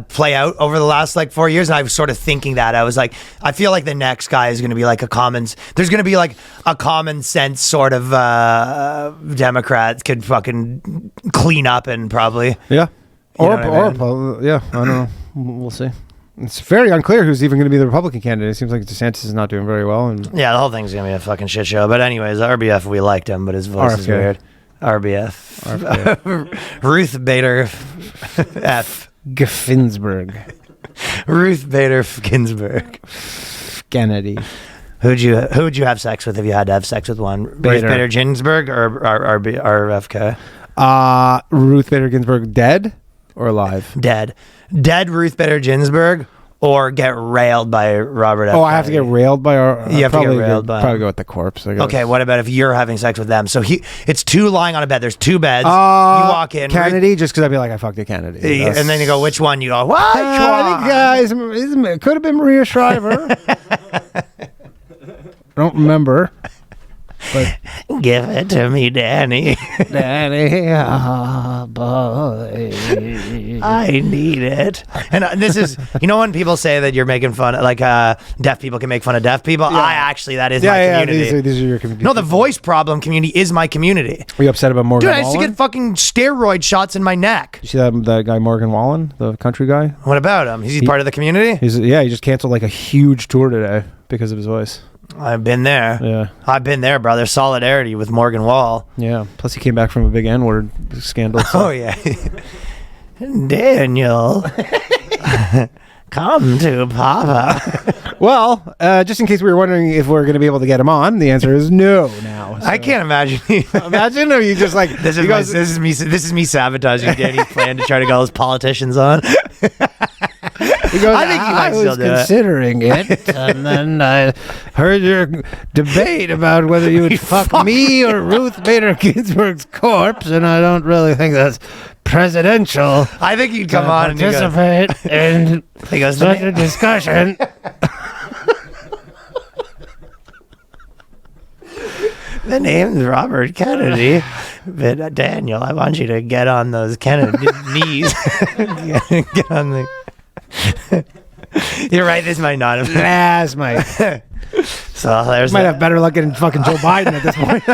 play out over the last like 4 years, and I was sort of thinking that I was like, I feel like the next guy is going to be like there's going to be like a common sense sort of Democrat could fucking clean up and probably Yeah. You Or know yeah, I don't know. We'll see. It's very unclear who's even going to be the Republican candidate. It seems like DeSantis is not doing very well. And yeah, the whole thing's going to be a fucking shit show. But anyways, RBF, we liked him, but his voice is RFK. weird. RBF. Ruth Bader F. Ginsburg. Ruth Bader Ginsburg. Kennedy. Who'd you have sex with if you had to have sex with one? Ruth Bader Ginsburg or RFK? Ruth Bader Ginsburg dead or alive? Dead Ruth Bader Ginsburg or get railed by Robert F. Oh, I have to get railed by our. You have to get railed by. Probably go with the corpse. I guess. Okay, what about if you're having sex with them? So it's two lying on a bed. There's two beds. You walk in. Kennedy, just because I'd be like, I fucked a Kennedy. And then you go, which one? You go, what? I think it could have been Maria Shriver. I don't remember. But give it to me, Danny. Danny, boy. I need it. And this is, when people say that you're making fun of, like, deaf people can make fun of deaf people. Yeah. That is my community. These are your community. No, the voice problem community is my community. Are you upset about Morgan Dude, Wallen? I used to get fucking steroid shots in my neck. You see that guy Morgan Wallen, the country guy? What about him? Is he part of the community? He just canceled like a huge tour today because of his voice. I've been there. Yeah. I've been there, brother. Solidarity with Morgan Wall. Yeah. Plus, he came back from a big N-word scandal. So. Oh, yeah. Daniel, come to Papa. Well, just in case we were wondering if we're going to be able to get him on, the answer is no now. So. I can't imagine. Imagine, or you just like... This is me sabotaging Danny's plan to try to get all those politicians on. He goes, I think he might still was do it. considering it, and then I heard your debate about whether you would fuck me or Ruth Bader Ginsburg's corpse, and I don't really think that's presidential. I think you'd come on and you go, participate in he goes, such a discussion. the name's Robert Kennedy, but Daniel, I want you to get on those Kennedy knees. Get on the... You're right, this might not have... Last might. So there's... Might have better luck getting fucking Joe Biden at this point.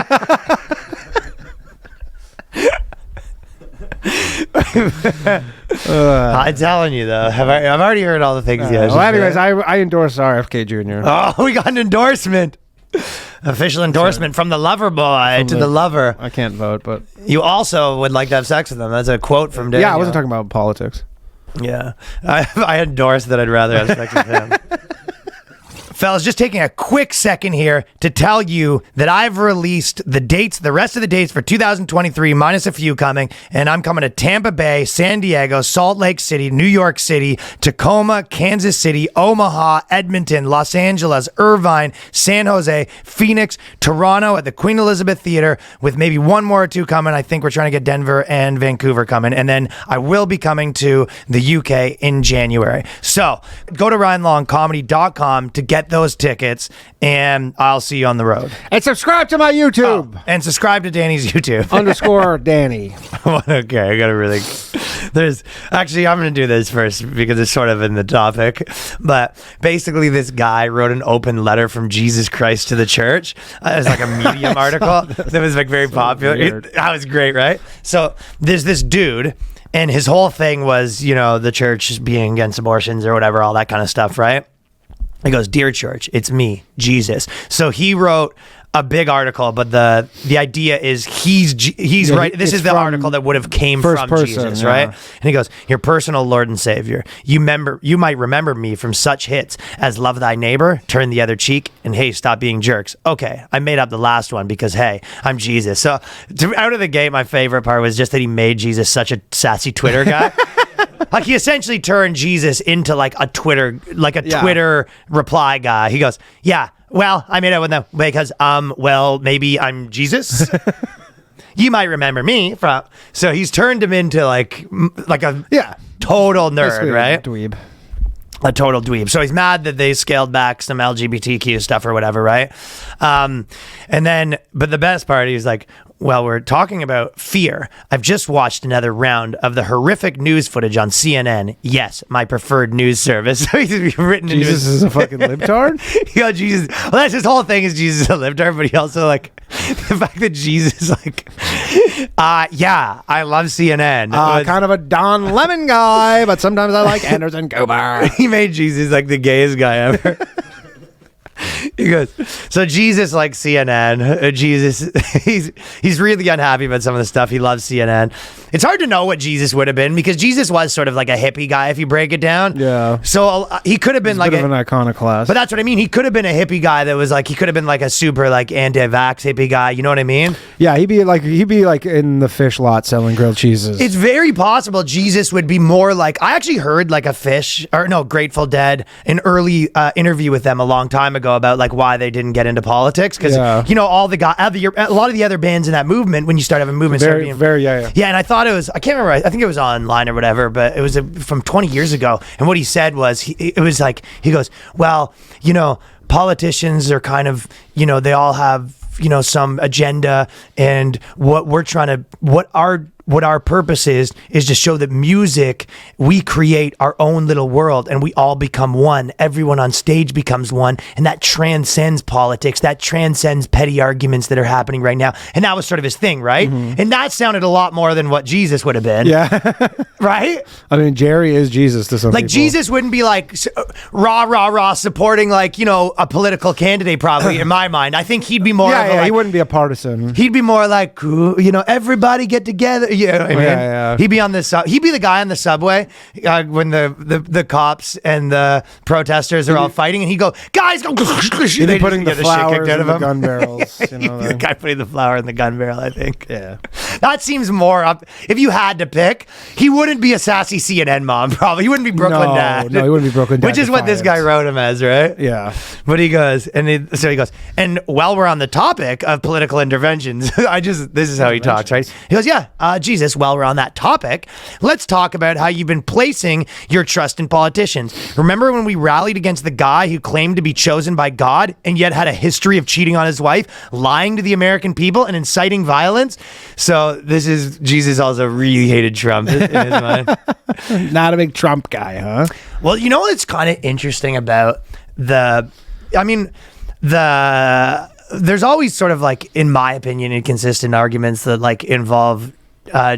I'm telling you, though. I've already heard all the things. Well, anyways, I endorse RFK Jr. Oh, we got an endorsement. Official endorsement from the lover boy to the lover. I can't vote, but... You also would like to have sex with them. That's a quote from Daniel. Yeah, I wasn't talking about politics. Yeah. I endorsed that I'd rather have sex with him. fellas, just taking a quick second here to tell you that I've released the dates, the rest of the dates for 2023, minus a few coming, and I'm coming to Tampa Bay, San Diego, Salt Lake City, New York City, Tacoma, Kansas City, Omaha, Edmonton, Los Angeles, Irvine, San Jose, Phoenix, Toronto at the Queen Elizabeth Theater, with maybe one more or two coming. I think we're trying to get Denver and Vancouver coming, and then I will be coming to the UK in January. So go to RyanLongComedy.com to get those tickets, and I'll see you on the road. And subscribe to my YouTube. And subscribe to Danny's YouTube. _ Danny. Okay, I gotta really. There's actually, I'm gonna do this first because it's sort of in the topic. But basically, this guy wrote an open letter from Jesus Christ to the church. It was like a Medium article that was like very popular. That was great, right? So there's this dude. And his whole thing was, you know, the church being against abortions or whatever, all that kind of stuff, right? He goes, "Dear church, it's me, Jesus." So he wrote a big article, but the idea is he's right. This is the article that would have came from Jesus, right? And he goes, "Your personal Lord and Savior. You might remember me from such hits as Love Thy Neighbor, Turn the Other Cheek, and Hey, Stop Being Jerks." Okay, I made up the last one because, hey, I'm Jesus. So out of the gate, my favorite part was just that he made Jesus such a sassy Twitter guy. Like, he essentially turned Jesus into like a Twitter reply guy. He goes, "Yeah, well, I made it with them because, well, maybe I'm Jesus. You might remember me from." So he's turned him into like a total nerd, Basically right? Dweeb. A total dweeb. So he's mad that they scaled back some LGBTQ stuff or whatever, right? And then, but the best part, he's like, "Well, we're talking about fear. I've just watched another round of the horrific news footage on CNN. Yes, my preferred news service." So he's written Jesus is a fucking libtard? Yeah, Jesus. Well, that's his whole thing, is Jesus is a libtard, but he also, like, the fact that Jesus, like, yeah, I love CNN. Kind of a Don Lemon guy, but sometimes I like Anderson Cooper. He made Jesus like the gayest guy ever. He goes, so Jesus likes CNN. Jesus, he's really unhappy about some of the stuff. He loves CNN. It's hard to know what Jesus would have been, because Jesus was sort of like a hippie guy if you break it down. Yeah. So he could have been like a bit of an iconoclast. But that's what I mean. He could have been a hippie guy that was like, he could have been like a super like anti-vax hippie guy. You know what I mean? Yeah, he'd be like in the fish lot selling grilled cheeses. It's very possible Jesus would be more like, I actually heard like Grateful Dead, an early interview with them a long time ago about like why they didn't get into politics, because you know, all the a lot of the other bands in that movement, when you start having movements, yeah. And I thought it was, I can't remember, I think it was online or whatever, but it was from 20 years ago. And what he said was, he goes, "Well, you know, politicians are kind of, you know, they all have, you know, some agenda, and what our purpose is to show that music, we create our own little world and we all become one. Everyone on stage becomes one, and that transcends politics. That transcends petty arguments that are happening right now." And that was sort of his thing, right? Mm-hmm. And that sounded a lot more than what Jesus would have been. Yeah. Right? I mean, Jerry is Jesus to some people. Jesus wouldn't be like rah supporting, like, you know, a political candidate, probably, in my mind. I think he'd be more he wouldn't be a partisan. He'd be more like, you know, everybody get together. You know what I mean? Yeah. He'd be on the he'd be the guy on the subway when the cops and the protesters are all fighting, and he'd go, "Guys, go!" He'd be putting the flowers in the gun barrels. You know, the guy putting the flower in the gun barrel, I think. Yeah. That seems more up. If you had to pick, he wouldn't be a sassy CNN mom, probably. He wouldn't be Brooklyn Dad. No, he wouldn't be Brooklyn Dad. Which is what this guy wrote him as, right? Yeah. But he goes, and while we're on the topic of political interventions, this is how he talks, right? He goes, "Yeah, Jesus, while we're on that topic, let's talk about how you've been placing your trust in politicians. Remember when we rallied against the guy who claimed to be chosen by God and yet had a history of cheating on his wife, lying to the American people, and inciting violence?" So this is, Jesus also really hated Trump in his mind. Not a big Trump guy, huh? Well, you know what's kind of interesting about there's always sort of, like, in my opinion, inconsistent arguments that like involve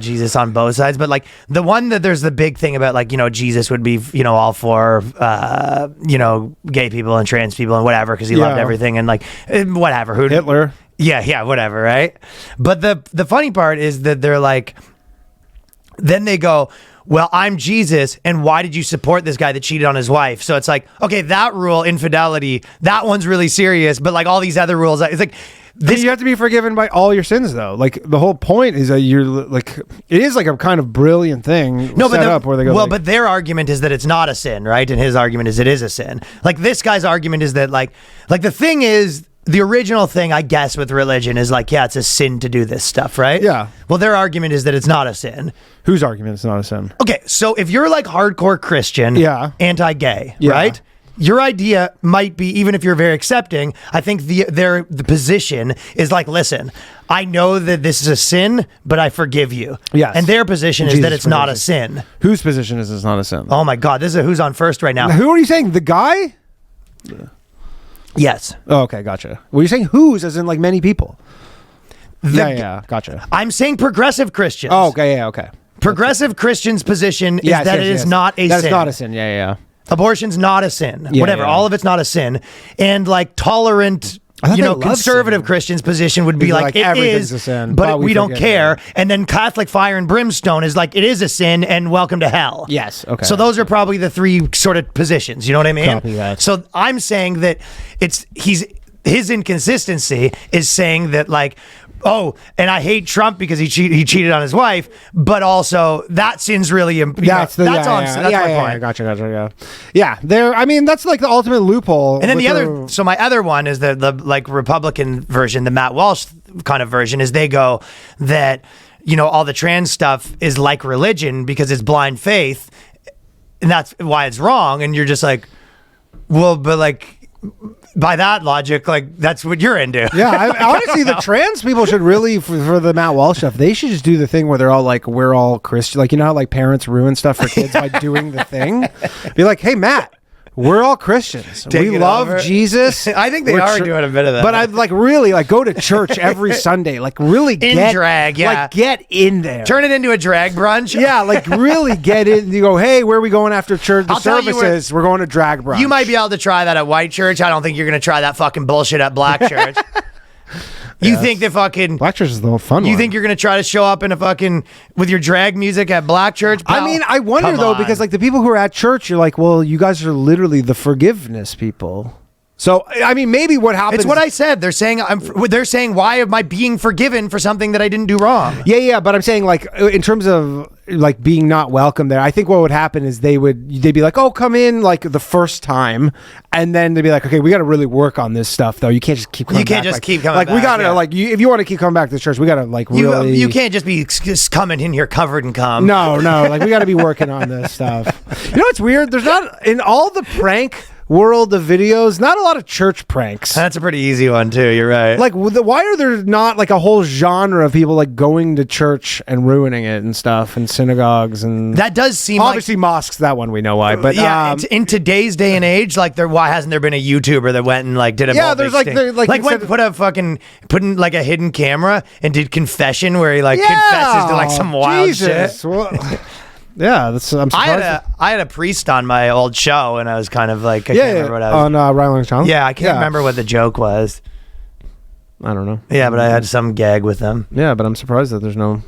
Jesus on both sides, but like the one that there's the big thing about, like, you know, Jesus would be, you know, all for you know, gay people and trans people and whatever, because he loved everything, and like whatever, Hitler. Yeah, whatever, right? But the funny part is that they're like, then they go, well, I'm Jesus, and why did you support this guy that cheated on his wife? So it's like, okay, that rule, infidelity, that one's really serious, but like all these other rules, it's like, You have to be forgiven by all your sins, though. Like the whole point is that you're like, it is like a kind of brilliant thing no, set up where they go. Well, like, but their argument is that it's not a sin, right? And his argument is it is a sin. Like this guy's argument is that like the thing is, the original thing, I guess, with religion is like, yeah, it's a sin to do this stuff, right? Yeah. Well, their argument is that it's not a sin. whose argument is not a sin? Okay, so if you're like hardcore Christian, Yeah. anti-gay, Yeah. right? Your idea might be, even if you're very accepting, I think the position is like, listen, I know that this is a sin, but I forgive you. Yes. And their position is Jesus that it's not a forgives sin. Whose position is this not a sin? Oh my God, this is who's on first right now. Who are you saying? The guy? Yes. Oh, okay, gotcha. Well, you're saying whose, as in like many people. Yeah, gotcha. I'm saying progressive Christians. Oh, okay, yeah, okay. Progressive Christians' position is that it is not a sin. That's not a sin. Yeah. Abortion's not a sin. Yeah, Whatever. yeah. All of it's not a sin. And like tolerant, I thought they loved conservative sin. Christians' position would be Is like, like, it everything's is, a sin, but but we we don't forget care. it. And then Catholic fire and brimstone is like, it is a sin and welcome to hell. Yes, okay. So those are probably the three sort of positions. You know what I mean? Copy that. So I'm saying that his inconsistency is saying that like, oh, and I hate Trump because he cheated on his wife, but also that sin's really That's all I'm saying. That's my point. Gotcha. Yeah, there. I mean, that's like the ultimate loophole. And then with so my other one is the like Republican version, the Matt Walsh kind of version, is they go that, all the trans stuff is like religion because it's blind faith, and that's why it's wrong. And you're just like, well, but like, by that logic, like that's what you're into. Yeah, honestly, the trans people should really, for the Matt Walsh stuff, they should just do the thing where they're all like, we're all Christian. Like, you know how like parents ruin stuff for kids by doing the thing? Be like, hey, Matt, we're all Christians. Take we it love over. Jesus. I think they We're are doing a bit of that. But I'd like really like go to church every Sunday. Like really get drag, yeah. Like get in there. Turn it into a drag brunch. Yeah, like really get in. You go, hey, where are we going after church? The I'll tell you services. We're going to drag brunch. You might be able to try that at white church. I don't think you're going to try that fucking bullshit at black church. You think that fucking Black church is the fun one. You think you're going to try to show up in a fucking with your drag music at black church? I Pal? mean, I wonder Come though, on. because like the people who are at church, you're like, well, you guys are literally the forgiveness people. So I mean, maybe what happens? It's what I said. They're saying they're saying, why am I being forgiven for something that I didn't do wrong? Yeah, but I'm saying like in terms of like being not welcome there, I think what would happen is they'd be like, oh, come in like the first time, and then they'd be like, okay, we got to really work on this stuff though. You can't just keep coming You can't back. just keep coming like we back, gotta yeah. like if you want to keep coming back to church, we gotta like really. You can't just be just coming in here covered in cum. No, like we got to be working on this stuff. You know what's weird? There's not in all the prank world of videos, not a lot of church pranks. That's a pretty easy one too. You're right. Like, why are there not like a whole genre of people like going to church and ruining it and stuff, and synagogues and that does seem obviously mosques. That one we know why, but yeah, in today's day and age, like why hasn't there been a YouTuber that went and like did a Yeah, whole there's, big like, sting? the- like, went instead put in like a hidden camera and did confession where he like confesses to like some wild Jesus. shit. Well, yeah, I'm surprised. I had a priest on my old show and I was kind of like I can't remember what I was. on Ryland's channel. Yeah, I can't remember what the joke was. I don't know. Yeah, but I had some gag with them. Yeah, but I'm surprised that there's no.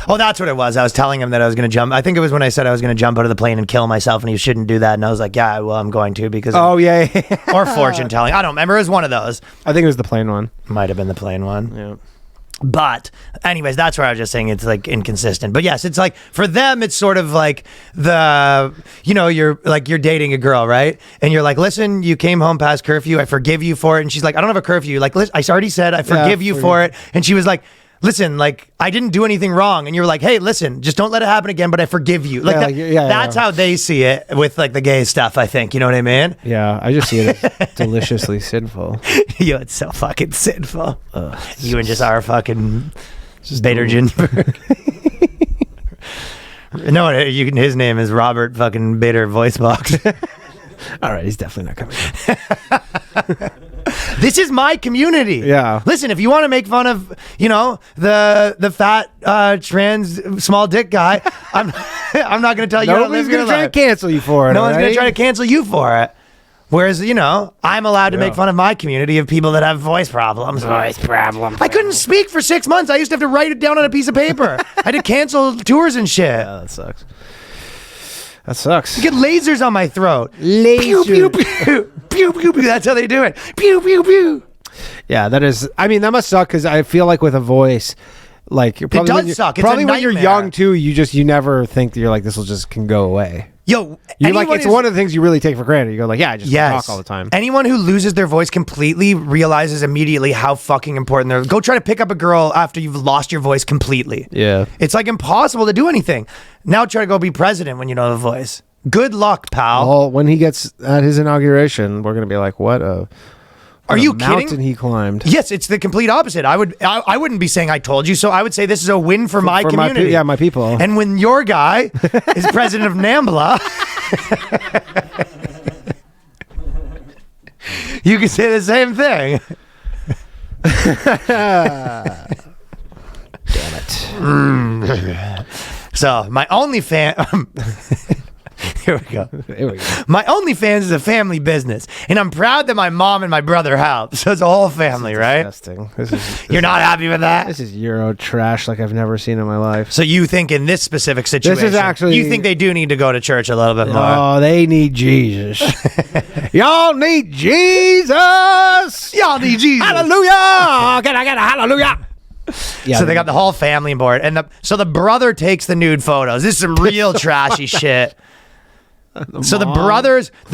Oh, that's what it was. I was telling him that I was going to jump. I think it was when I said I was going to jump out of the plane and kill myself, and he shouldn't do that. And I was like, yeah, well, I'm going to because. Oh yeah. Or fortune telling. I don't remember. It was one of those. I think it was the plain one. Might have been the plain one. Yeah. But anyways, that's where I was just saying it's like inconsistent. But yes, it's like for them, it's sort of like you're dating a girl, right? And you're like, listen, you came home past curfew. I forgive you for it. And she's like, I don't have a curfew. Like, listen, I already said I forgive you for it. And she was like, listen, like I didn't do anything wrong. And you're like, hey, listen, just don't let it happen again. But I forgive you. Like, that's how they see it with like the gay stuff. I think you know what I mean. Yeah, I just see it as deliciously sinful. Yo, it's so fucking sinful. You and just our fucking Bader Ginsburg. No, his name is Robert fucking Bader Voicebox. All right, he's definitely not coming. This is my community. Yeah. Listen, if you want to make fun of, the fat trans small dick guy, I'm not going to tell you how to live Nobody's your gonna try to life. cancel you for it. No one's going alright? to try to cancel you for it. Whereas, you know, I'm allowed to make fun of my community of people that have voice problems. Voice problem. I couldn't speak for 6 months. I used to have to write it down on a piece of paper. I had to cancel tours and shit. Yeah, that sucks. That sucks. Get lasers on my throat. Laser. Pew, pew, pew. Pew, pew, pew. That's how they do it. Pew, pew, pew. Yeah, that is. I mean, that must suck because I feel like with a voice, like does suck. It's probably a when you're nightmare. young too, you never think that you're like this will just can go away. Yo, You're like anyone it's who's- one of the things you really take for granted. You go like, yeah, I just talk all the time. Anyone who loses their voice completely realizes immediately how fucking important they're. Go try to pick up a girl after you've lost your voice completely. Yeah. It's like impossible to do anything. Now try to go be president when you don't have a voice. Good luck, pal. Well, when he gets at his inauguration, we're gonna be like, what a Are you mountain kidding? he climbed. Yes, it's the complete opposite. I wouldn't be saying I told you so. I would say this is a win for my community. My people. And when your guy is president of NAMBLA, you can say the same thing. Damn it. So my OnlyFans. Here we go. Here we go. My OnlyFans is a family business, and I'm proud that my mom and my brother help. So it's a whole family, right? Disgusting. This You're not happy with that? This is Euro trash like I've never seen in my life. So you think in this specific situation, actually- you think they do need to go to church a little bit more? Oh, they need Jesus. Y'all need Jesus. Y'all need Jesus. Hallelujah. Can I get a hallelujah? Yeah, So they got the whole family on board, and so the brother takes the nude photos. This is some real trashy shit. So the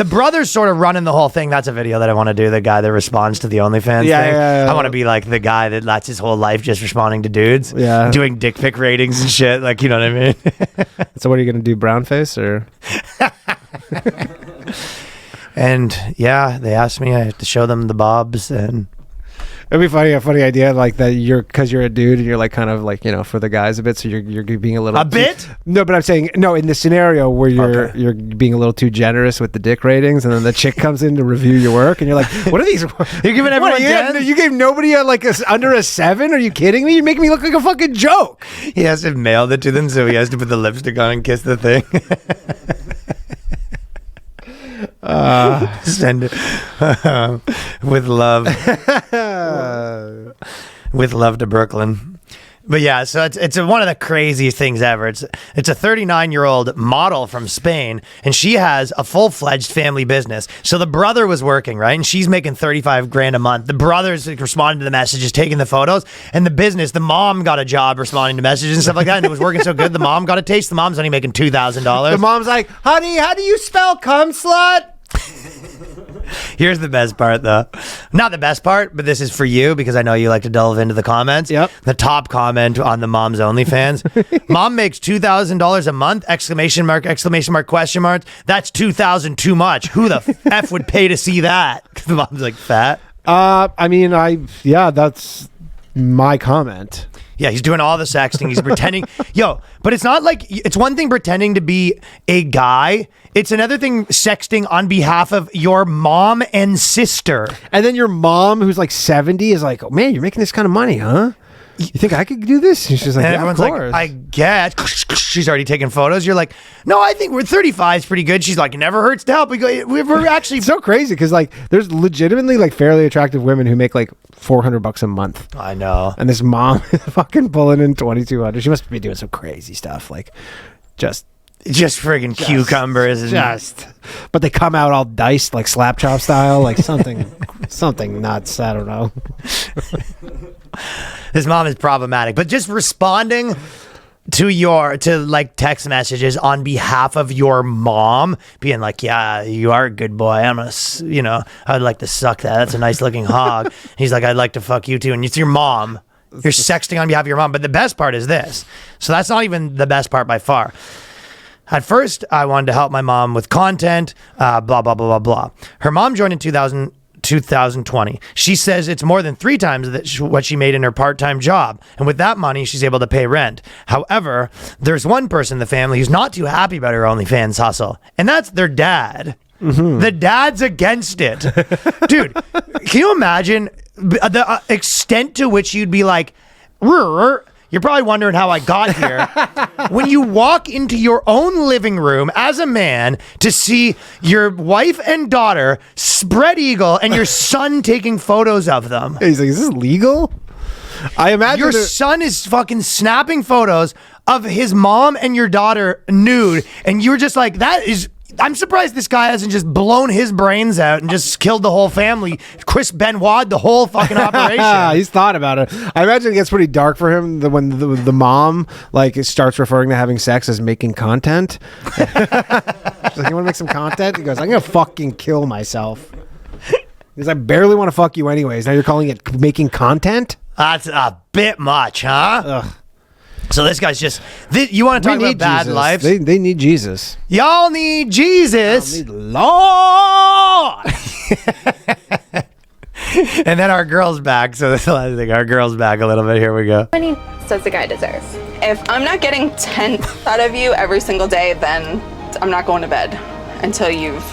brothers sort of running the whole thing. That's a video that I want to do. The guy that responds to the OnlyFans thing. Yeah. I want to be like the guy that's his whole life just responding to dudes. Yeah. Doing dick pic ratings and shit. Like, you know what I mean? So what are you gonna do? Brown face or? And yeah, they asked me. I have to show them the bobs, and It'd be funny, a funny idea like that. Because you're a dude and you're like kind of like for the guys a bit. So you're being a little a bit. No, but I'm saying no in the scenario where you're being a little too generous with the dick ratings, and then the chick comes in to review your work, and you're like, "What are these? You're giving everyone 10? You gave nobody under a 7? Are you kidding me? You're making me look like a fucking joke." He has to mail it to them, so he has to put the lipstick on and kiss the thing. Send it with love. With love to Brooklyn. But yeah, so it's one of the craziest things ever. It's a 39-year-old model from Spain, and she has a full-fledged family business. So the brother was working, right? And she's making $35,000 a month. The brother's responding to the messages, taking the photos, and the mom got a job responding to messages and stuff like that, and it was working so good. The mom got a taste. The mom's only making $2,000. The mom's like, "Honey, how do you spell cum slut?" Here's the best part, though. Not the best part, but this is for you because I know you like to delve into the comments. Yep. The top comment on the mom's OnlyFans. Mom makes $2,000 a month! Exclamation mark! Exclamation mark! Question marks. That's $2,000 too much. Who the f would pay to see that? The mom's like fat. I mean, that's my comment. Yeah, he's doing all the sexting. He's pretending. But it's not like it's one thing pretending to be a guy. It's another thing sexting on behalf of your mom and sister. And then your mom, who's like 70, is like, "Oh man, you're making this kind of money, huh? You think I could do this?" And she's like, And "Yeah, of everyone's course." like, I guess. She's already taking photos. You're like, no, I think we're 35 is pretty good. She's like, it never hurts to help. We're actually. It's so crazy because like there's legitimately like fairly attractive women who make like $400 a month, I know. and this mom is fucking pulling in 2,200. She must be doing some crazy stuff, like just Just cucumbers. but they come out all diced like slap chop style, like something nuts. I don't know. This mom is problematic. But just responding to like text messages on behalf of your mom, being like, yeah, you are a good boy. I'm gonna, I'd like to suck that. That's a nice looking hog. He's like, I'd like to fuck you too. And it's your mom. You're sexting on behalf of your mom. But the best part is this. So that's not even the best part by far. At first, I wanted to help my mom with content, blah, blah, blah, blah, blah. Her mom joined in 2020. She says it's more than 3 times what she made in her part-time job. And with that money, she's able to pay rent. However, there's one person in the family who's not too happy about her OnlyFans hustle, and that's their dad. Mm-hmm. The dad's against it. Dude, can you imagine the extent to which you'd be like, you're probably wondering how I got here. When you walk into your own living room as a man to see your wife and daughter spread eagle and your son taking photos of them. He's like, is this legal? I imagine Your son is fucking snapping photos of his mom and your daughter nude, and you're just like, that is... I'm surprised this guy hasn't just blown his brains out and just killed the whole family. Chris Benoit, the whole fucking operation. He's thought about it. I imagine it gets pretty dark for him when the mom like starts referring to having sex as making content. She's like, you want to make some content? He goes, I'm gonna fucking kill myself. Because I barely want to fuck you anyways. Now you're calling it making content? That's a bit much, huh? Ugh. So this guy's just... you want to talk about bad Jesus. lives? They need Jesus. Y'all need Jesus. Lord. And then our girl's back. So that's the last thing. Our girl's back a little bit. Here we go. How many does the guy deserve? If I'm not getting 10 out of you every single day, then I'm not going to bed until you've...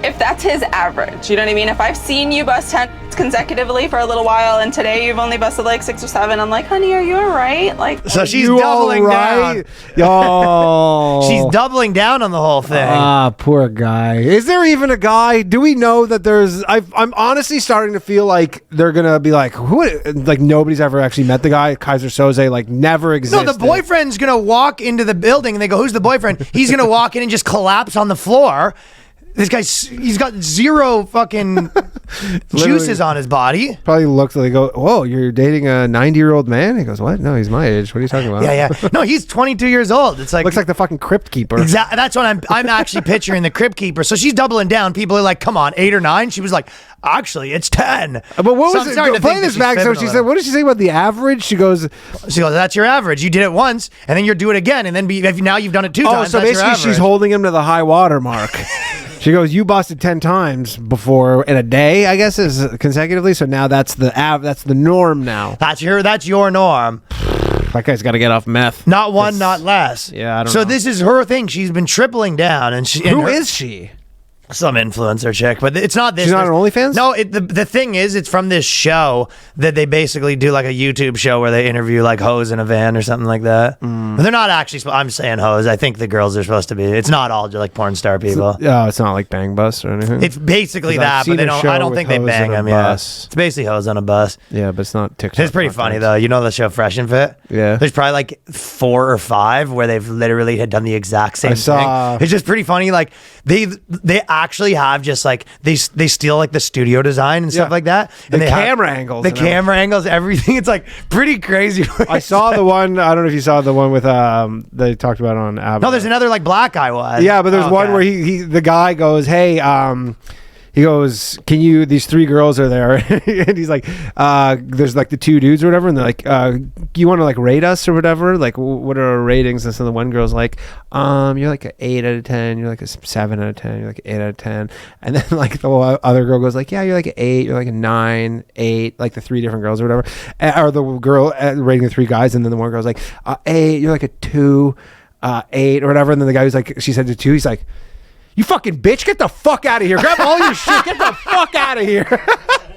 If that's his average, you know what I mean? If I've seen you bust 10 consecutively for a little while and today you've only busted like 6 or 7, I'm like, honey, are you all right? Like, So she's You doubling alright? down. Yo. She's doubling down on the whole thing. Ah, poor guy. Is there even a guy? Do we know that there's... I'm honestly starting to feel like they're going to be like, who? Like, nobody's ever actually met the guy. Kaiser Soze, like, never existed. No, the boyfriend's going to walk into the building and they go, who's the boyfriend? He's going to walk in and just collapse on the floor. This guy's, he's got zero fucking juices on his body. Probably looks like, they go, whoa, you're dating a 90-year-old man? He goes, what? No, he's my age. What are you talking about? Yeah. No, he's 22 years old. It's like... Looks like the fucking crypt keeper. Exactly. That's what I'm actually picturing, the crypt keeper. So she's doubling down. People are like, come on, 8 or 9. She was like, actually, it's 10. But what So was I'm it? starting to Play think this that back. she's So fibbing she a said, little. what did she say about the average? She goes, She goes, that's your average. You did it once, and then you do it again, and then now you've done it 2 oh, times. so that's your basically she's average. holding him to the high water mark. She goes, you busted 10 times before in a day, I guess, is consecutively. So now that's the norm now. That's your norm. That guy's got to get off meth. Not one, not less. Yeah, I don't so know. this is her thing. She's been tripling down, and Who is she? some influencer chick, but it's not this. She's not on OnlyFans? No, the thing is, it's from this show that they basically do like a YouTube show where they interview like hoes in a van or something like that. But they're not actually. I'm saying hoes. I think the girls are supposed to be. It's not all just like porn star people. Oh, it's not like Bang Bus or anything. It's basically 'Cause I've that, seen but they a don't. show I don't with think they hoes bang on a them. Yeah, bus. it's basically hoes on a bus. Yeah, but it's not TikTok. It's pretty funny though. You know the show Fresh and Fit? Yeah. There's probably like 4 or 5 where they've literally had done the exact same saw- thing. It's just pretty funny. Like they actually have just like they steal like the studio design and stuff Yeah. like that. The And they have camera angles the and everything. camera angles, everything. It's like pretty crazy. I saw the one. I don't know if you saw the one with they talked about on Abba. No, there's another like black guy one. Yeah, but there's Oh, one okay. where the guy goes, hey, he goes, can you, these 3 girls are there. And he's like, there's like the 2 dudes or whatever. And they're like, you want to like rate us or whatever? Like, what are our ratings? And so the one girl's like, you're like an 8 out of 10. You're like a 7 out of 10. You're like an 8 out of 10. And then like the other girl goes like, yeah, you're like an 8. You're like a 9, 8, like the 3 different girls or whatever. Or the girl rating the 3 guys. And then the one girl's like, 8, you're like a 2, 8 or whatever. And then the guy who's like, she said to 2, he's like, you fucking bitch, get the fuck out of here. Grab all your shit, get the fuck out of here.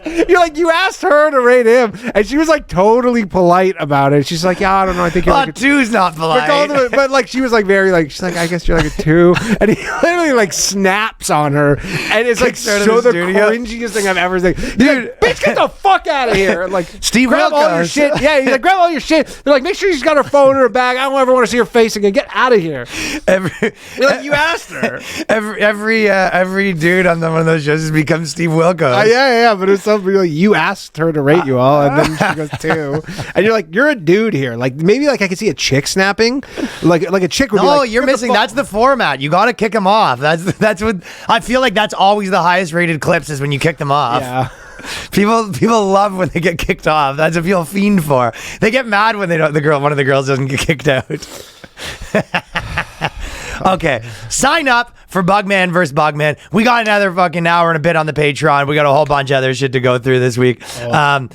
You're like, you asked her to rate him, and she was like totally polite about it. She's like, yeah, I don't know, I think you're like a 2's not polite. but like she was like very like, she's like, I guess you're like a 2. And he literally like snaps on her, and it's like Kicks her to so the the studio. cringiest thing I've ever seen. Dude, like, bitch, get the fuck out of here. And like, Steve grab all your Wilkos. shit. Yeah, he's like, grab all your shit. They're like, make sure she's got her phone in her bag. I don't ever want to see her face again. Get out of here. Every, You're like, you asked her. every dude on one of those shows has become Steve Wilkos. Yeah, but it's something like you asked her to rate you all, and then she goes 2, and you're like, you're a dude here. Like maybe like I could see a chick snapping, like a chick would be No, like, you're "Get the missing. fuck-" That's the format. You got to kick them off. That's what I feel like. That's always the highest rated clips is when you kick them off. Yeah. People love when they get kicked off. That's what people fiend for. They get mad when they don't. One of the girls doesn't get kicked out. Okay, sign up for Bugman vs. Bugman. We got another fucking hour and a bit on the Patreon. We got a whole bunch of other shit to go through this week. Come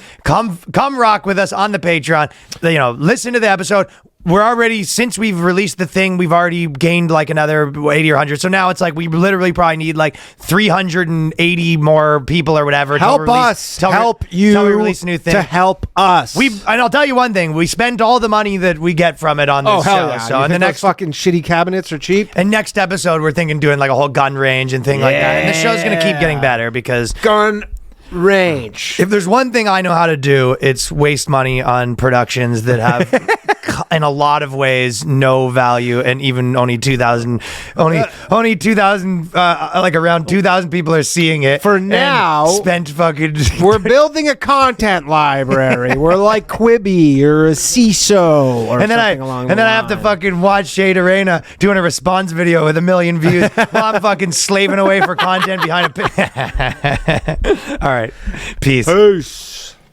rock with us on the Patreon. You know, listen to the episode. we're already, since we've released the thing, we've already gained like another 80 or 100. So now it's like we literally probably need like 380 more people or whatever. Help us. Help you till we release a new thing. to help us. And I'll tell you one thing: we spend all the money that we get from it on this oh hell show. yeah! So You in the think those next fucking shitty cabinets are cheap. and next episode, we're thinking doing like a whole gun range and thing like that. And the show's gonna keep getting better because Gun range. if there's one thing I know how to do, it's waste money on productions that have, in a lot of ways, no value, and even only 2,000, only 2,000, like around 2,000 people are seeing it. For and now, spent fucking. We're building a content library. We're like Quibi or a CISO or and then something along the I have to line. fucking watch Shade Arena doing a response video with 1 million views while I'm fucking slaving away for content behind a. All right, peace. Peace.